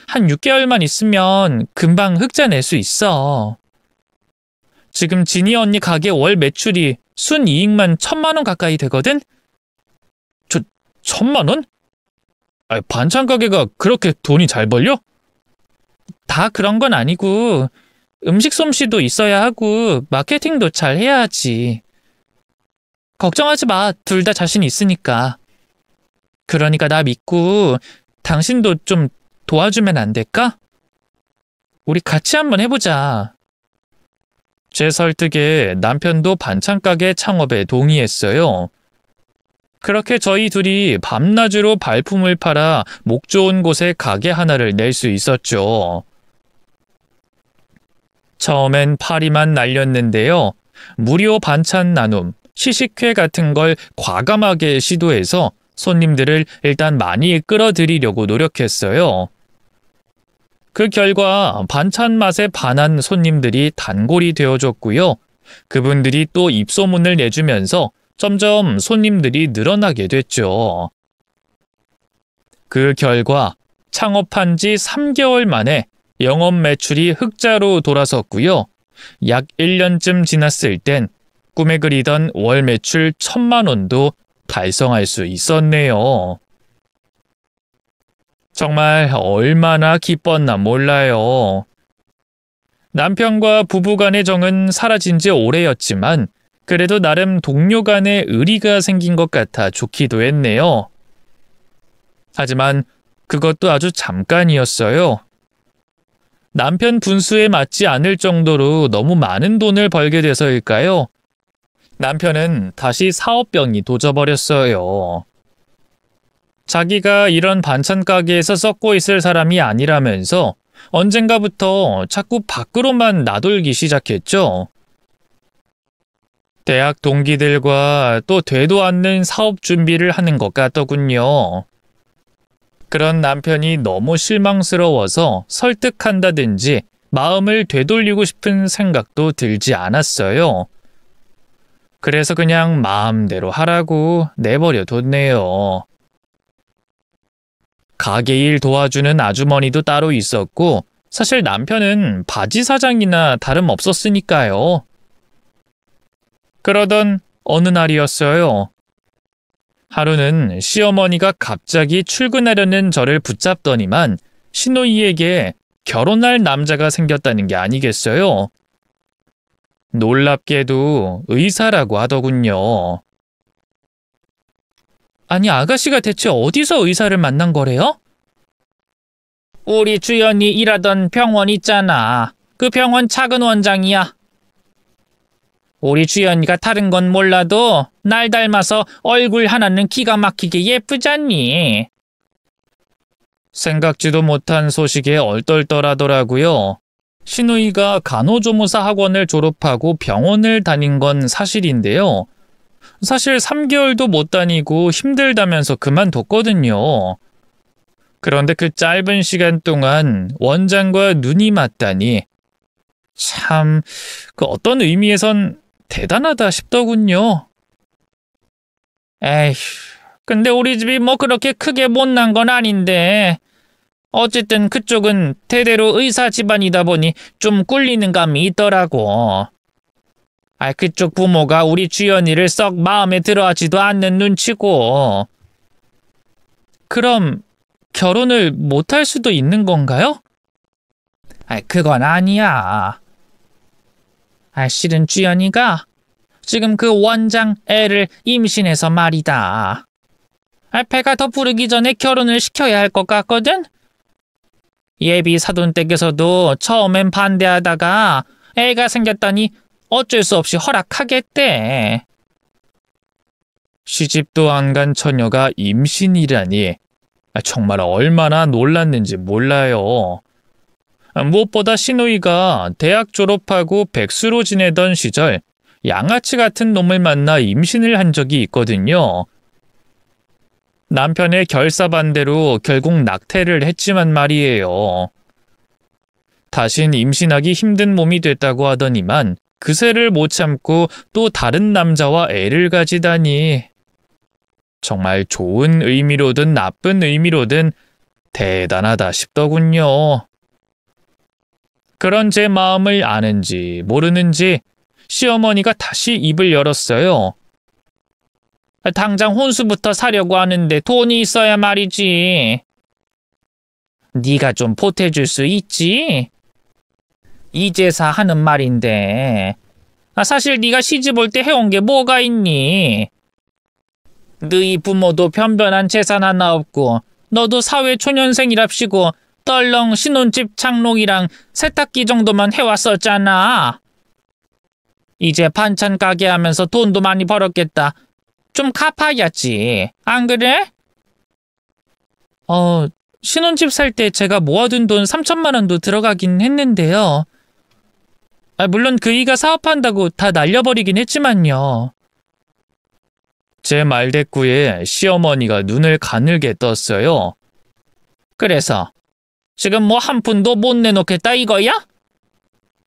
한 6개월만 있으면 금방 흑자 낼 수 있어. 지금 진이 언니 가게 월 매출이 순이익만 1,000만 원 가까이 되거든? 1,000만 원? 반찬 가게가 그렇게 돈이 잘 벌려? 다 그런 건 아니고 음식 솜씨도 있어야 하고 마케팅도 잘 해야 하지. 걱정하지 마. 둘 다 자신 있으니까. 그러니까 나 믿고 당신도 좀 도와주면 안 될까? 우리 같이 한번 해보자. 제 설득에 남편도 반찬 가게 창업에 동의했어요. 그렇게 저희 둘이 밤낮으로 발품을 팔아 목 좋은 곳에 가게 하나를 낼 수 있었죠. 처음엔 파리만 날렸는데요. 무료 반찬 나눔, 시식회 같은 걸 과감하게 시도해서 손님들을 일단 많이 끌어들이려고 노력했어요. 그 결과 반찬 맛에 반한 손님들이 단골이 되어줬고요. 그분들이 또 입소문을 내주면서 점점 손님들이 늘어나게 됐죠. 그 결과 창업한 지 3개월 만에 영업 매출이 흑자로 돌아섰고요. 약 1년쯤 지났을 땐 꿈에 그리던 월 매출 1,000만 원도 달성할 수 있었네요. 정말 얼마나 기뻤나 몰라요. 남편과 부부간의 정은 사라진 지 오래였지만 그래도 나름 동료 간의 의리가 생긴 것 같아 좋기도 했네요. 하지만 그것도 아주 잠깐이었어요. 남편 분수에 맞지 않을 정도로 너무 많은 돈을 벌게 돼서일까요? 남편은 다시 사업병이 도져버렸어요. 자기가 이런 반찬 가게에서 썩고 있을 사람이 아니라면서 언젠가부터 자꾸 밖으로만 나돌기 시작했죠. 대학 동기들과 또 되도 않는 사업 준비를 하는 것 같더군요. 그런 남편이 너무 실망스러워서 설득한다든지 마음을 되돌리고 싶은 생각도 들지 않았어요. 그래서 그냥 마음대로 하라고 내버려 뒀네요. 가게 일 도와주는 아주머니도 따로 있었고 사실 남편은 바지 사장이나 다름없었으니까요. 그러던 어느 날이었어요. 하루는 시어머니가 갑자기 출근하려는 저를 붙잡더니만 시누이에게 결혼할 남자가 생겼다는 게 아니겠어요? 놀랍게도 의사라고 하더군요. 아니, 아가씨가 대체 어디서 의사를 만난 거래요? 우리 주연이 일하던 병원 있잖아. 그 병원 작은 원장이야. 우리 주연이가 다른 건 몰라도 날 닮아서 얼굴 하나는 기가 막히게 예쁘잖니. 생각지도 못한 소식에 얼떨떨하더라고요. 시누이가 간호조무사 학원을 졸업하고 병원을 다닌 건 사실인데요. 사실 3개월도 못 다니고 힘들다면서 그만뒀거든요. 그런데 그 짧은 시간 동안 원장과 눈이 맞다니 참 그 어떤 의미에선 대단하다 싶더군요. 에휴, 근데 우리 집이 뭐 그렇게 크게 못난 건 아닌데 어쨌든 그쪽은 대대로 의사 집안이다 보니 좀 꿀리는 감이 있더라고. 그쪽 부모가 우리 주연이를 썩 마음에 들어하지도 않는 눈치고. 그럼 결혼을 못할 수도 있는 건가요? 그건 아니야. 실은 주연이가 지금 그 원장 애를 임신해서 말이다. 배가 더 부르기 전에 결혼을 시켜야 할 것 같거든? 예비 사돈댁에서도 처음엔 반대하다가 애가 생겼다니 어쩔 수 없이 허락하겠대. 시집도 안 간 처녀가 임신이라니 정말 얼마나 놀랐는지 몰라요. 무엇보다 시누이가 대학 졸업하고 백수로 지내던 시절 양아치 같은 놈을 만나 임신을 한 적이 있거든요. 남편의 결사반대로 결국 낙태를 했지만 말이에요. 다신 임신하기 힘든 몸이 됐다고 하더니만 그새를 못 참고 또 다른 남자와 애를 가지다니. 정말 좋은 의미로든 나쁜 의미로든 대단하다 싶더군요. 그런 제 마음을 아는지 모르는지 시어머니가 다시 입을 열었어요. 당장 혼수부터 사려고 하는데 돈이 있어야 말이지. 네가 좀 보태줄 수 있지? 이제사 하는 말인데 사실 네가 시집 올 때 해온 게 뭐가 있니? 너희 부모도 변변한 재산 하나 없고 너도 사회초년생이랍시고 떨렁 신혼집 장롱이랑 세탁기 정도만 해왔었잖아. 이제 반찬 가게 하면서 돈도 많이 벌었겠다. 좀 갚아야지. 안 그래? 신혼집 살 때 제가 모아둔 돈 3천만 원도 들어가긴 했는데요. 물론 그이가 사업한다고 다 날려버리긴 했지만요. 제 말대꾸에 시어머니가 눈을 가늘게 떴어요. 그래서 지금 뭐 한 푼도 못 내놓겠다 이거야?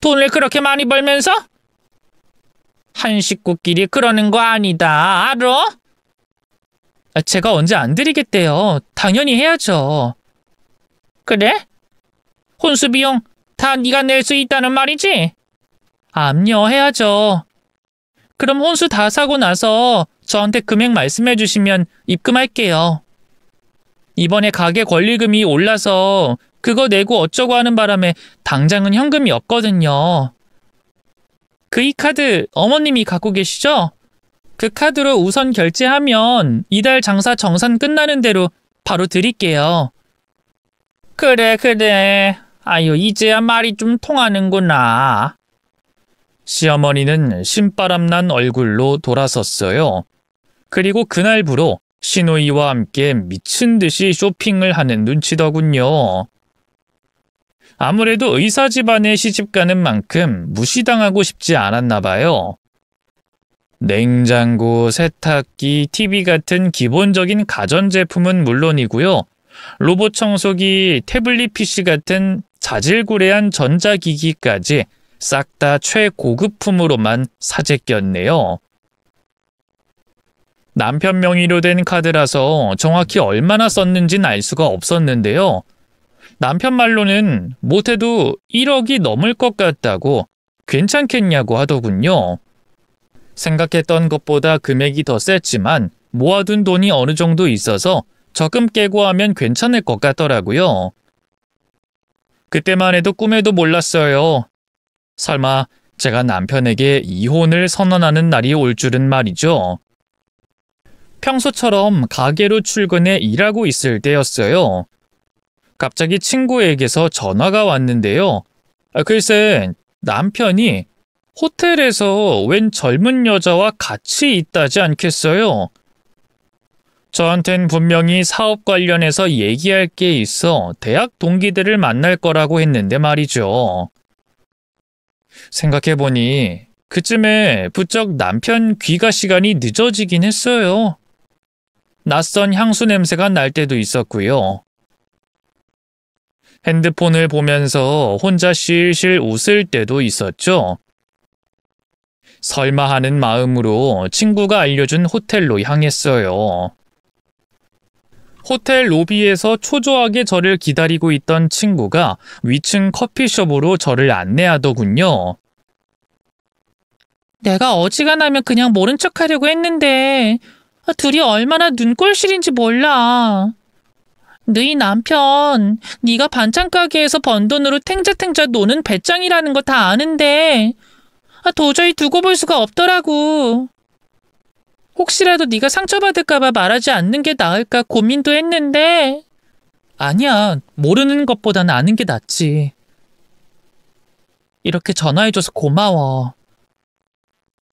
돈을 그렇게 많이 벌면서? 한 식구끼리 그러는 거 아니다, 알아? 제가 언제 안 드리겠대요. 당연히 해야죠. 그래? 혼수 비용 다 네가 낼 수 있다는 말이지? 암요, 해야죠. 그럼 혼수 다 사고 나서 저한테 금액 말씀해 주시면 입금할게요. 이번에 가게 권리금이 올라서 그거 내고 어쩌고 하는 바람에 당장은 현금이 없거든요. 그 이 카드 어머님이 갖고 계시죠? 그 카드로 우선 결제하면 이달 장사 정산 끝나는 대로 바로 드릴게요. 그래. 아유, 이제야 말이 좀 통하는구나. 시어머니는 신바람난 얼굴로 돌아섰어요. 그리고 그날부로 시누이와 함께 미친 듯이 쇼핑을 하는 눈치더군요. 아무래도 의사 집안에 시집가는 만큼 무시당하고 싶지 않았나 봐요. 냉장고, 세탁기, TV 같은 기본적인 가전제품은 물론이고요. 로봇 청소기, 태블릿 PC 같은 자질구레한 전자기기까지 싹 다 최고급품으로만 사재꼈네요. 남편 명의로 된 카드라서 정확히 얼마나 썼는진 알 수가 없었는데요. 남편 말로는 못해도 1억이 넘을 것 같다고 괜찮겠냐고 하더군요. 생각했던 것보다 금액이 더 셌지만 모아둔 돈이 어느 정도 있어서 적금 깨고 하면 괜찮을 것 같더라고요. 그때만 해도 꿈에도 몰랐어요. 설마 제가 남편에게 이혼을 선언하는 날이 올 줄은 말이죠. 평소처럼 가게로 출근해 일하고 있을 때였어요. 갑자기 친구에게서 전화가 왔는데요. 글쎄, 남편이 호텔에서 웬 젊은 여자와 같이 있다지 않겠어요? 저한텐 분명히 사업 관련해서 얘기할 게 있어 대학 동기들을 만날 거라고 했는데 말이죠. 생각해보니 그쯤에 부쩍 남편 귀가 시간이 늦어지긴 했어요. 낯선 향수 냄새가 날 때도 있었고요. 핸드폰을 보면서 혼자 실실 웃을 때도 있었죠. 설마 하는 마음으로 친구가 알려준 호텔로 향했어요. 호텔 로비에서 초조하게 저를 기다리고 있던 친구가 위층 커피숍으로 저를 안내하더군요. 내가 어지간하면 그냥 모른 척하려고 했는데 둘이 얼마나 눈꼴실인지 몰라. 너희 남편, 네가 반찬 가게에서 번 돈으로 탱자탱자 노는 배짱이라는 거 다 아는데 도저히 두고 볼 수가 없더라고. 혹시라도 네가 상처받을까 봐 말하지 않는 게 나을까 고민도 했는데 아니야, 모르는 것보다는 아는 게 낫지. 이렇게 전화해줘서 고마워.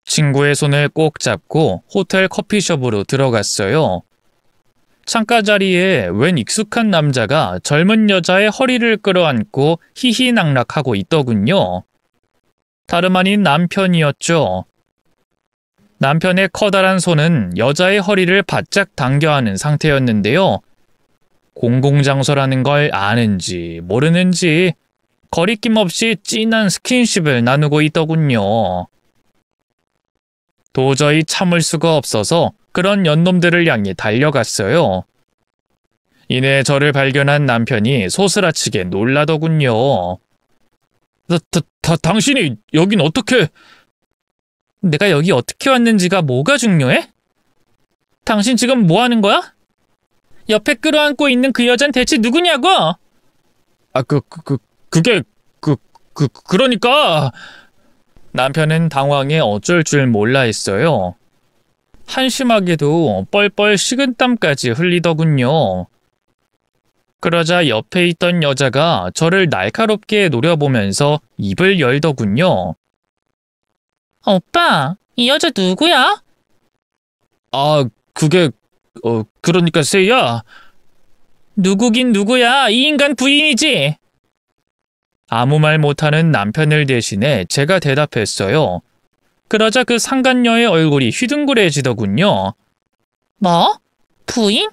친구의 손을 꼭 잡고 호텔 커피숍으로 들어갔어요. 창가 자리에 웬 익숙한 남자가 젊은 여자의 허리를 끌어안고 희희낙낙하고 있더군요. 다름 아닌 남편이었죠. 남편의 커다란 손은 여자의 허리를 바짝 당겨 안은 상태였는데요. 공공장소라는 걸 아는지 모르는지 거리낌 없이 진한 스킨십을 나누고 있더군요. 도저히 참을 수가 없어서 그런 연놈들을 향해 달려갔어요. 이내 저를 발견한 남편이 소스라치게 놀라더군요. 당신이 여긴 어떻게... 내가 여기 어떻게 왔는지가 뭐가 중요해? 당신 지금 뭐 하는 거야? 옆에 끌어안고 있는 그 여잔 대체 누구냐고? 그러니까... 남편은 당황해 어쩔 줄 몰라 했어요. 한심하게도 뻘뻘 식은땀까지 흘리더군요. 그러자 옆에 있던 여자가 저를 날카롭게 노려보면서 입을 열더군요. 오빠, 이 여자 누구야? 그러니까 세이야. 누구긴 누구야, 이 인간 부인이지. 아무 말 못하는 남편을 대신해 제가 대답했어요. 그러자 그 상간녀의 얼굴이 휘둥그레지더군요. 뭐? 부인?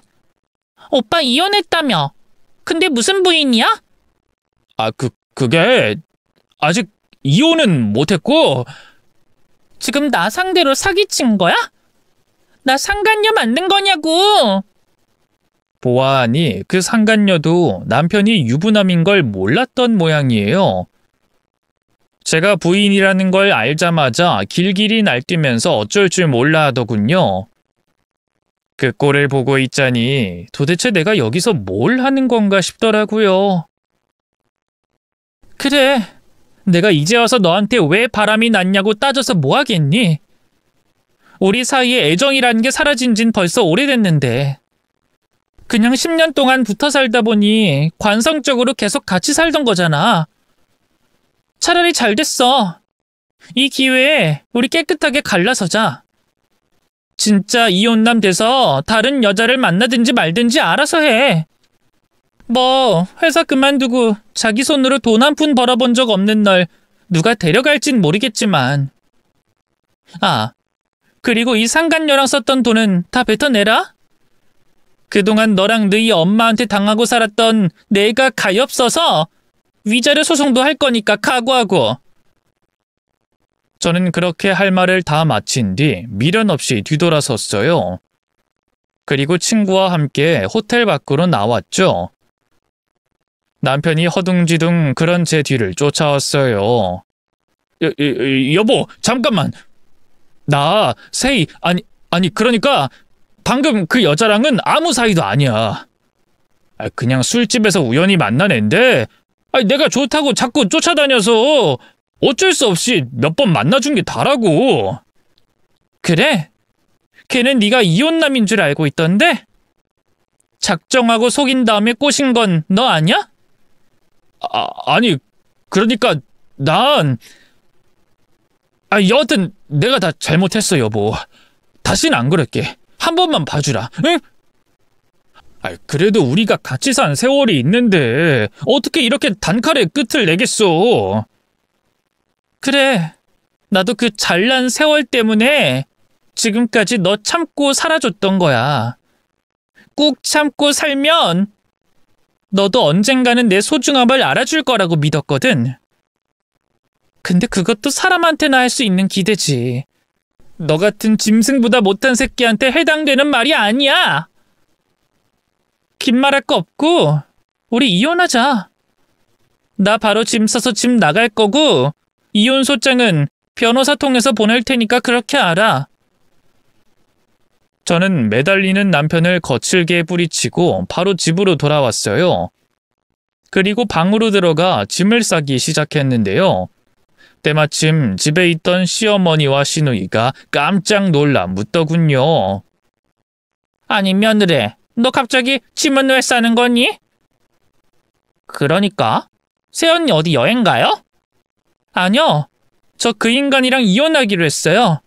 오빠 이혼했다며. 근데 무슨 부인이야? 그게 아직 이혼은 못했고. 지금 나 상대로 사기친 거야? 나 상간녀 만든 거냐고. 보아하니 그 상간녀도 남편이 유부남인 걸 몰랐던 모양이에요. 제가 부인이라는 걸 알자마자 길길이 날뛰면서 어쩔 줄 몰라 하더군요. 그 꼴을 보고 있자니 도대체 내가 여기서 뭘 하는 건가 싶더라고요. 그래, 내가 이제 와서 너한테 왜 바람이 났냐고 따져서 뭐 하겠니? 우리 사이에 애정이라는 게 사라진 진 벌써 오래됐는데 그냥 10년 동안 붙어 살다 보니 관성적으로 계속 같이 살던 거잖아. 차라리 잘 됐어. 이 기회에 우리 깨끗하게 갈라서자. 진짜 이혼남 돼서 다른 여자를 만나든지 말든지 알아서 해. 뭐 회사 그만두고 자기 손으로 돈 한 푼 벌어본 적 없는 널 누가 데려갈진 모르겠지만. 그리고 이 상간녀랑 썼던 돈은 다 뱉어내라. 그동안 너랑 너희 엄마한테 당하고 살았던 내가 가엾어서 위자료 소송도 할 거니까 각오하고. 저는 그렇게 할 말을 다 마친 뒤 미련 없이 뒤돌아섰어요. 그리고 친구와 함께 호텔 밖으로 나왔죠. 남편이 허둥지둥 그런 제 뒤를 쫓아왔어요. 여보, 잠깐만. 나 세이 아니 그러니까 방금 그 여자랑은 아무 사이도 아니야. 그냥 술집에서 우연히 만난 앤데 내가 좋다고 자꾸 쫓아다녀서 어쩔 수 없이 몇 번 만나준 게 다라고. 그래? 걔는 네가 이혼남인 줄 알고 있던데? 작정하고 속인 다음에 꼬신 건 너 아니야? 아니 그러니까 난 여하튼 내가 다 잘못했어 여보. 다신 안 그럴게. 한 번만 봐주라. 응? 그래도 우리가 같이 산 세월이 있는데 어떻게 이렇게 단칼에 끝을 내겠어. 그래, 나도 그 잘난 세월 때문에 지금까지 너 참고 살아줬던 거야. 꾹 참고 살면 너도 언젠가는 내 소중함을 알아줄 거라고 믿었거든. 근데 그것도 사람한테나 할 수 있는 기대지. 너 같은 짐승보다 못한 새끼한테 해당되는 말이 아니야. 긴 말할 거 없고 우리 이혼하자. 나 바로 짐 싸서 집 나갈 거고 이혼 소장은 변호사 통해서 보낼 테니까 그렇게 알아. 저는 매달리는 남편을 거칠게 뿌리치고 바로 집으로 돌아왔어요. 그리고 방으로 들어가 짐을 싸기 시작했는데요. 때마침 집에 있던 시어머니와 시누이가 깜짝 놀라 묻더군요. 아니 며느리, 너 갑자기 짐은 왜 싸는 거니? 그러니까? 새언니 어디 여행 가요? 아니요. 저 그 인간이랑 이혼하기로 했어요.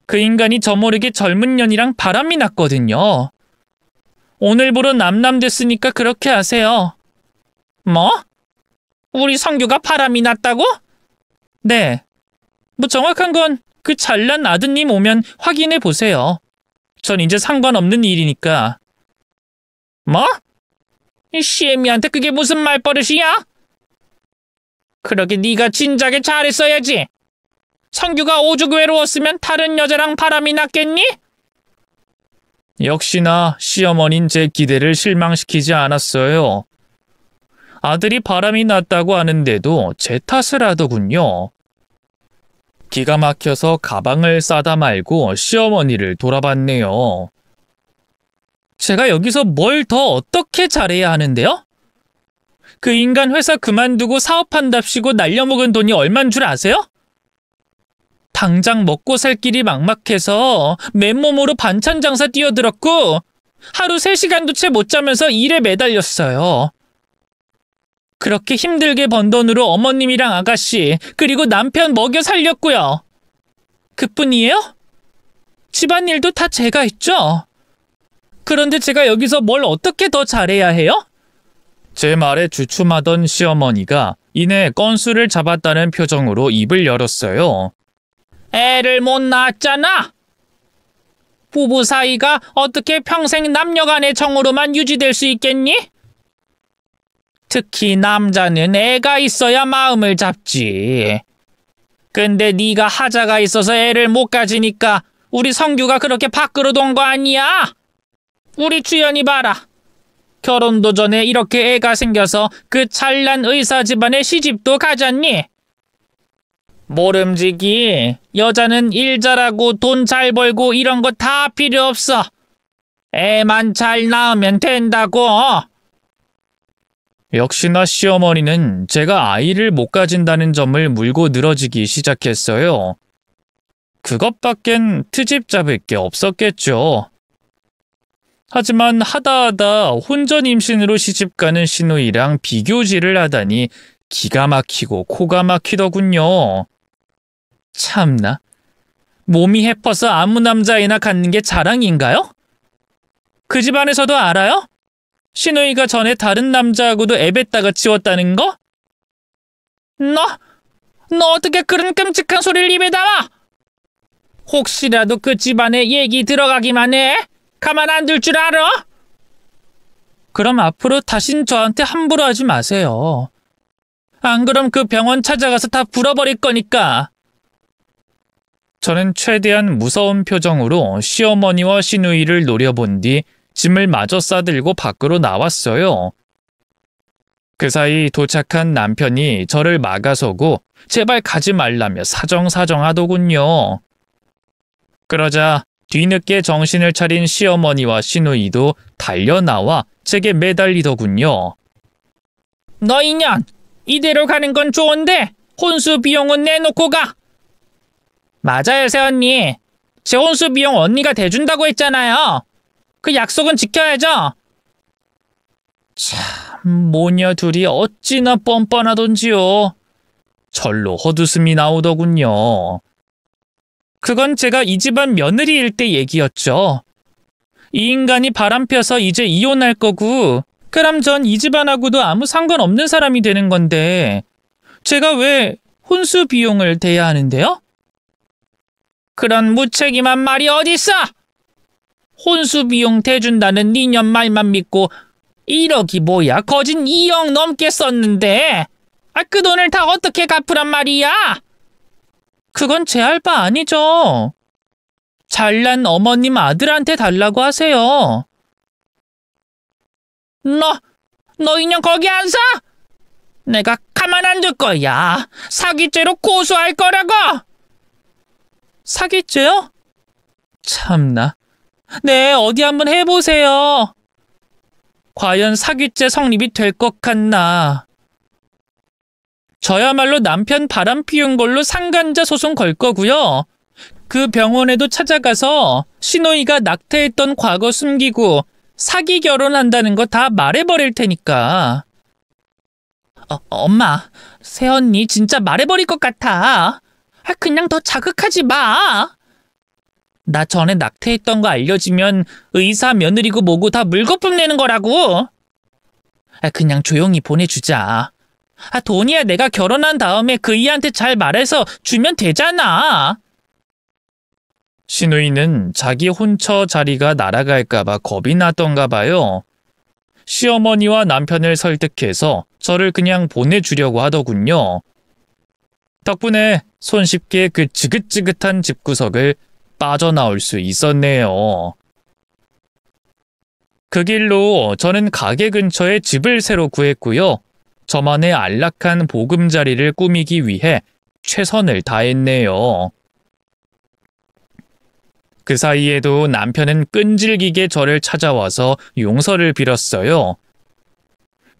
그 인간이 저 모르게 젊은 년이랑 바람이 났거든요. 오늘부로 남남됐으니까 그렇게 하세요. 뭐? 우리 성규가 바람이 났다고? 네. 뭐 정확한 건 그 잘난 아드님 오면 확인해 보세요. 전 이제 상관없는 일이니까. 뭐? 이 시애미한테 그게 무슨 말버릇이야? 그러게 네가 진작에 잘했어야지. 성규가 오죽 외로웠으면 다른 여자랑 바람이 났겠니? 역시나 시어머니는 제 기대를 실망시키지 않았어요. 아들이 바람이 났다고 하는데도 제 탓을 하더군요. 기가 막혀서 가방을 싸다 말고 시어머니를 돌아봤네요. 제가 여기서 뭘 더 어떻게 잘해야 하는데요? 그 인간 회사 그만두고 사업한답시고 날려먹은 돈이 얼만 줄 아세요? 당장 먹고 살 길이 막막해서 맨몸으로 반찬 장사 뛰어들었고 하루 3시간도 채 못 자면서 일에 매달렸어요. 그렇게 힘들게 번 돈으로 어머님이랑 아가씨 그리고 남편 먹여 살렸고요. 그뿐이에요? 집안일도 다 제가 했죠. 그런데 제가 여기서 뭘 어떻게 더 잘해야 해요? 제 말에 주춤하던 시어머니가 이내 건수를 잡았다는 표정으로 입을 열었어요. 애를 못 낳았잖아. 부부 사이가 어떻게 평생 남녀간의 정으로만 유지될 수 있겠니? 특히 남자는 애가 있어야 마음을 잡지. 근데 네가 하자가 있어서 애를 못 가지니까 우리 성규가 그렇게 밖으로 돈 거 아니야? 우리 주연이 봐라. 결혼도 전에 이렇게 애가 생겨서 그 잘난 의사 집안에 시집도 가잖니? 모름지기, 여자는 일 잘하고 돈 잘 벌고 이런 거 다 필요 없어. 애만 잘 낳으면 된다고. 역시나 시어머니는 제가 아이를 못 가진다는 점을 물고 늘어지기 시작했어요. 그것밖엔 트집 잡을 게 없었겠죠. 하지만 하다하다 혼전 임신으로 시집가는 시누이랑 비교질을 하다니 기가 막히고 코가 막히더군요. 참나, 몸이 해퍼서 아무 남자애나 갖는 게 자랑인가요? 그 집안에서도 알아요? 시누이가 전에 다른 남자하고도 애 뱉다가 치웠다는 거? 너 어떻게 그런 끔찍한 소리를 입에 담아? 혹시라도 그 집안에 얘기 들어가기만 해? 가만 안 둘 줄 알아? 그럼 앞으로 다신 저한테 함부로 하지 마세요. 안 그럼 그 병원 찾아가서 다 불어버릴 거니까. 저는 최대한 무서운 표정으로 시어머니와 시누이를 노려본 뒤 짐을 마저 싸들고 밖으로 나왔어요. 그 사이 도착한 남편이 저를 막아서고 제발 가지 말라며 사정사정하더군요. 그러자 뒤늦게 정신을 차린 시어머니와 시누이도 달려나와 제게 매달리더군요. 너 인연, 이대로 가는 건 좋은데 혼수 비용은 내놓고 가. 맞아요, 새언니. 제 혼수 비용 언니가 대준다고 했잖아요. 그 약속은 지켜야죠. 참, 모녀 둘이 어찌나 뻔뻔하던지요. 절로 헛웃음이 나오더군요. 그건 제가 이 집안 며느리일 때 얘기였죠. 이 인간이 바람펴서 이제 이혼할 거고, 그럼 전 이 집안하고도 아무 상관없는 사람이 되는 건데 제가 왜 혼수 비용을 대야 하는데요? 그런 무책임한 말이 어딨어? 혼수 비용 대준다는 니년 말만 믿고 1억이 뭐야? 거진 2억 넘게 썼는데 그 돈을 다 어떻게 갚으란 말이야? 그건 제 할 바 아니죠. 잘난 어머님 아들한테 달라고 하세요. 너 인연 거기 안 서? 내가 가만 안 둘 거야. 사기죄로 고소할 거라고. 사기죄요? 참나, 네, 어디 한번 해보세요. 과연 사귀죄 성립이 될 것 같나? 저야말로 남편 바람 피운 걸로 상간자 소송 걸 거고요. 그 병원에도 찾아가서 신호이가 낙태했던 과거 숨기고 사기 결혼한다는 거 다 말해버릴 테니까. 엄마, 새언니 진짜 말해버릴 것 같아. 그냥 더 자극하지 마. 나 전에 낙태했던 거 알려지면 의사 며느리고 뭐고 다 물거품 내는 거라고. 그냥 조용히 보내주자. 돈이야 내가 결혼한 다음에 그 이한테 잘 말해서 주면 되잖아. 신우이는 자기 혼처 자리가 날아갈까봐 겁이 났던가 봐요. 시어머니와 남편을 설득해서 저를 그냥 보내주려고 하더군요. 덕분에 손쉽게 그 지긋지긋한 집구석을 빠져나올 수 있었네요. 그 길로 저는 가게 근처에 집을 새로 구했고요. 저만의 안락한 보금자리를 꾸미기 위해 최선을 다했네요. 그 사이에도 남편은 끈질기게 저를 찾아와서 용서를 빌었어요.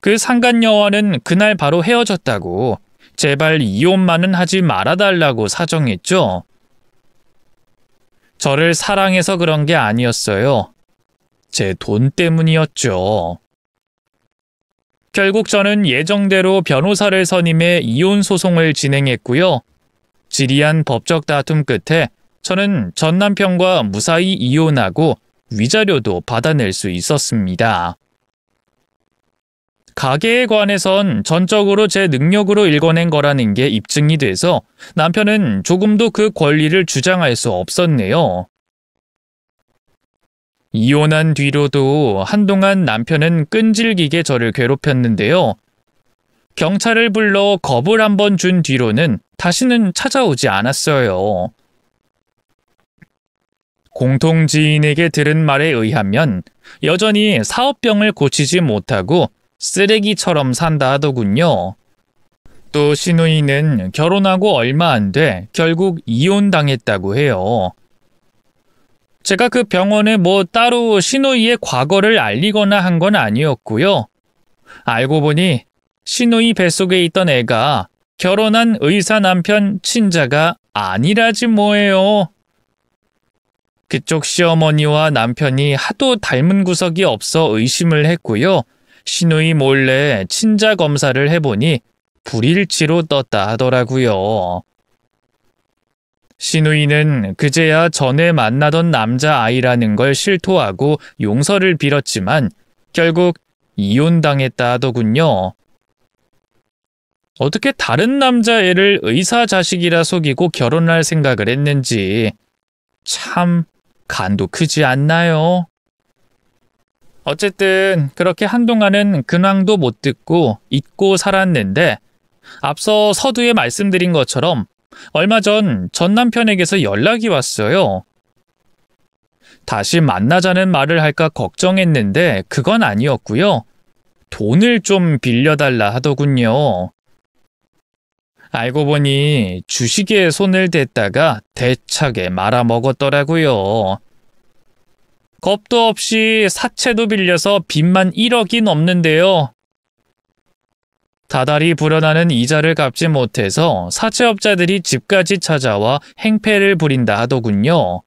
그 상간녀와는 그날 바로 헤어졌다고 제발 이혼만은 하지 말아달라고 사정했죠. 저를 사랑해서 그런 게 아니었어요. 제 돈 때문이었죠. 결국 저는 예정대로 변호사를 선임해 이혼 소송을 진행했고요. 지리한 법적 다툼 끝에 저는 전 남편과 무사히 이혼하고 위자료도 받아낼 수 있었습니다. 가게에 관해선 전적으로 제 능력으로 일궈낸 거라는 게 입증이 돼서 남편은 조금도 그 권리를 주장할 수 없었네요. 이혼한 뒤로도 한동안 남편은 끈질기게 저를 괴롭혔는데요. 경찰을 불러 겁을 한번 준 뒤로는 다시는 찾아오지 않았어요. 공통지인에게 들은 말에 의하면 여전히 사업병을 고치지 못하고 쓰레기처럼 산다 하더군요. 또 신우이는 결혼하고 얼마 안 돼 결국 이혼당했다고 해요. 제가 그 병원에 뭐 따로 신우이의 과거를 알리거나 한 건 아니었고요. 알고 보니 신우이 뱃속에 있던 애가 결혼한 의사 남편 친자가 아니라지 뭐예요. 그쪽 시어머니와 남편이 하도 닮은 구석이 없어 의심을 했고요. 신우이 몰래 친자 검사를 해보니 불일치로 떴다 하더라고요. 신우이는 그제야 전에 만나던 남자아이라는 걸 실토하고 용서를 빌었지만 결국 이혼당했다 하더군요. 어떻게 다른 남자애를 의사 자식이라 속이고 결혼할 생각을 했는지 참 간도 크지 않나요? 어쨌든 그렇게 한동안은 근황도 못 듣고 잊고 살았는데 앞서 서두에 말씀드린 것처럼 얼마 전 남편에게서 연락이 왔어요. 다시 만나자는 말을 할까 걱정했는데 그건 아니었고요. 돈을 좀 빌려달라 하더군요. 알고 보니 주식에 손을 댔다가 대차게 말아먹었더라고요. 겁도 없이 사채도 빌려서 빚만 1억이 넘는데요. 다달이 불어나는 이자를 갚지 못해서 사채업자들이 집까지 찾아와 행패를 부린다 하더군요.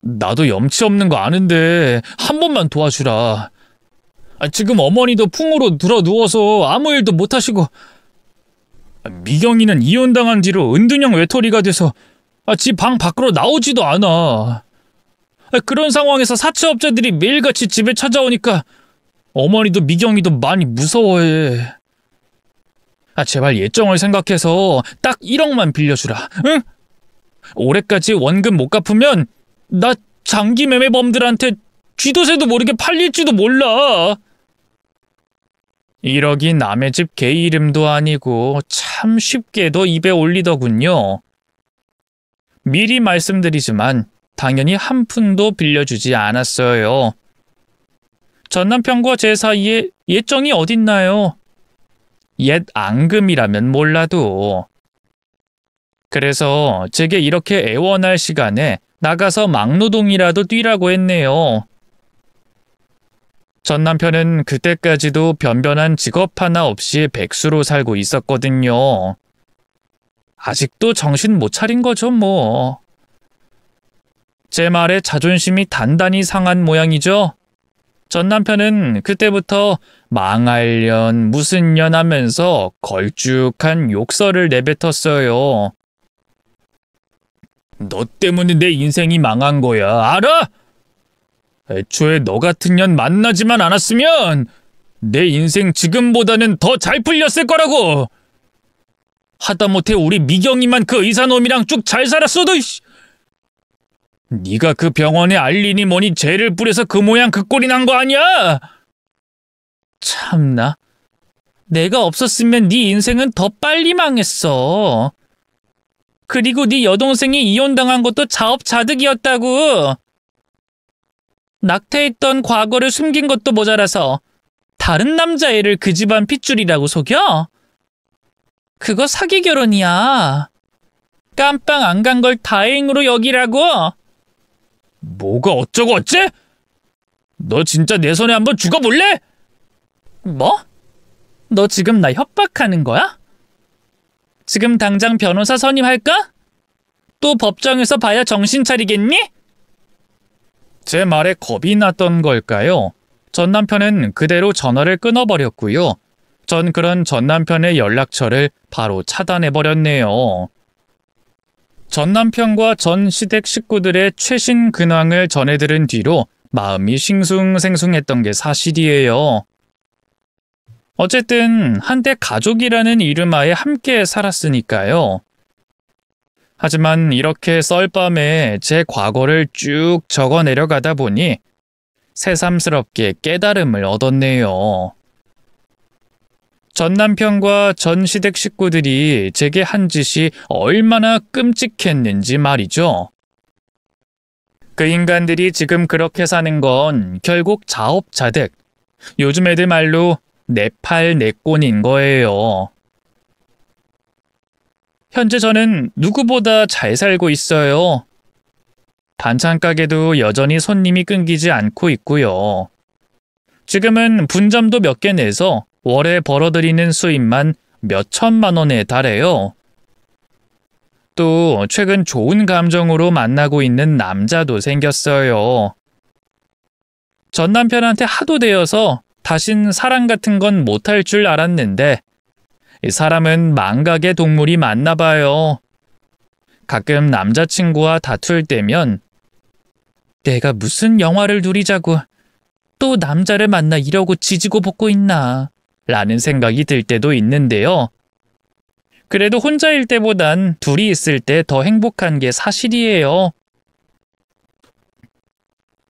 나도 염치 없는 거 아는데 한 번만 도와주라. 지금 어머니도 풍으로 들어 누워서 아무 일도 못하시고 미경이는 이혼당한 뒤로 은둔형 외톨이가 돼서 집 방 밖으로 나오지도 않아. 그런 상황에서 사채업자들이 매일같이 집에 찾아오니까 어머니도 미경이도 많이 무서워해. 제발 예정을 생각해서 딱 1억만 빌려주라. 응? 올해까지 원금 못 갚으면 나 장기 매매범들한테 쥐도새도 모르게 팔릴지도 몰라. 1억이 남의 집 개 이름도 아니고 참 쉽게도 입에 올리더군요. 미리 말씀드리지만 당연히 한 푼도 빌려주지 않았어요. 전 남편과 제 사이에 예정이 어딨나요? 옛 앙금이라면 몰라도. 그래서 제게 이렇게 애원할 시간에 나가서 막노동이라도 뛰라고 했네요. 전 남편은 그때까지도 변변한 직업 하나 없이 백수로 살고 있었거든요. 아직도 정신 못 차린 거죠, 뭐. 제 말에 자존심이 단단히 상한 모양이죠. 전 남편은 그때부터 망할년 무슨 년 하면서 걸쭉한 욕설을 내뱉었어요. 너 때문에 내 인생이 망한 거야, 알아? 애초에 너 같은 년 만나지만 않았으면 내 인생 지금보다는 더 잘 풀렸을 거라고. 하다못해 우리 미경이만 그 의사놈이랑 쭉 잘 살았어도 네가 그 병원에 알리니 뭐니 죄를 뿌려서 그 모양 그 꼴이 난 거 아니야? 참나. 내가 없었으면 네 인생은 더 빨리 망했어. 그리고 네 여동생이 이혼당한 것도 자업자득이었다고. 낙태했던 과거를 숨긴 것도 모자라서 다른 남자애를 그 집안 핏줄이라고 속여? 그거 사기 결혼이야. 깜빵 안 간 걸 다행으로 여기라고. 뭐가 어쩌고 어째? 너 진짜 내 손에 한번 죽어볼래? 뭐? 너 지금 나 협박하는 거야? 지금 당장 변호사 선임할까? 또 법정에서 봐야 정신 차리겠니? 제 말에 겁이 났던 걸까요? 전 남편은 그대로 전화를 끊어버렸고요. 전 그런 전 남편의 연락처를 바로 차단해버렸네요. 전 남편과 전 시댁 식구들의 최신 근황을 전해들은 뒤로 마음이 싱숭생숭했던 게 사실이에요. 어쨌든 한때 가족이라는 이름하에 함께 살았으니까요. 하지만 이렇게 썰밤에 제 과거를 쭉 적어 내려가다 보니 새삼스럽게 깨달음을 얻었네요. 전 남편과 전 시댁 식구들이 제게 한 짓이 얼마나 끔찍했는지 말이죠. 그 인간들이 지금 그렇게 사는 건 결국 자업자득, 요즘 애들 말로 내 팔 내 꼴인 거예요. 현재 저는 누구보다 잘 살고 있어요. 반찬 가게도 여전히 손님이 끊기지 않고 있고요. 지금은 분점도 몇 개 내서 월에 벌어들이는 수입만 몇 천만 원에 달해요. 또 최근 좋은 감정으로 만나고 있는 남자도 생겼어요. 전 남편한테 하도 대여서 다신 사랑 같은 건 못할 줄 알았는데 사람은 망각의 동물이 맞나 봐요. 가끔 남자친구와 다툴 때면 내가 무슨 영화를 누리자고 또 남자를 만나 이러고 지지고 볶고 있나 라는 생각이 들 때도 있는데요. 그래도 혼자일 때보단 둘이 있을 때 더 행복한 게 사실이에요.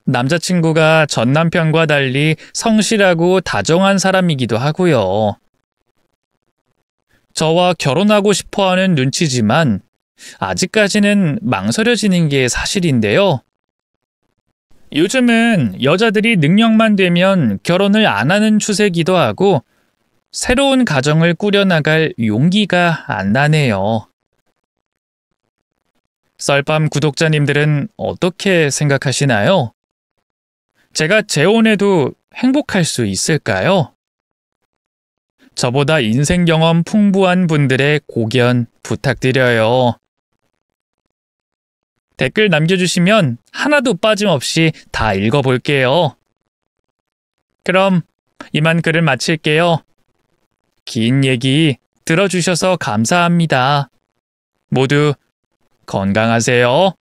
남자친구가 전 남편과 달리 성실하고 다정한 사람이기도 하고요. 저와 결혼하고 싶어하는 눈치지만 아직까지는 망설여지는 게 사실인데요. 요즘은 여자들이 능력만 되면 결혼을 안 하는 추세기도 하고 새로운 가정을 꾸려나갈 용기가 안 나네요. 썰밤 구독자님들은 어떻게 생각하시나요? 제가 재혼해도 행복할 수 있을까요? 저보다 인생 경험 풍부한 분들의 고견 부탁드려요. 댓글 남겨주시면 하나도 빠짐없이 다 읽어볼게요. 그럼 이만 글을 마칠게요. 긴 얘기 들어주셔서 감사합니다. 모두 건강하세요.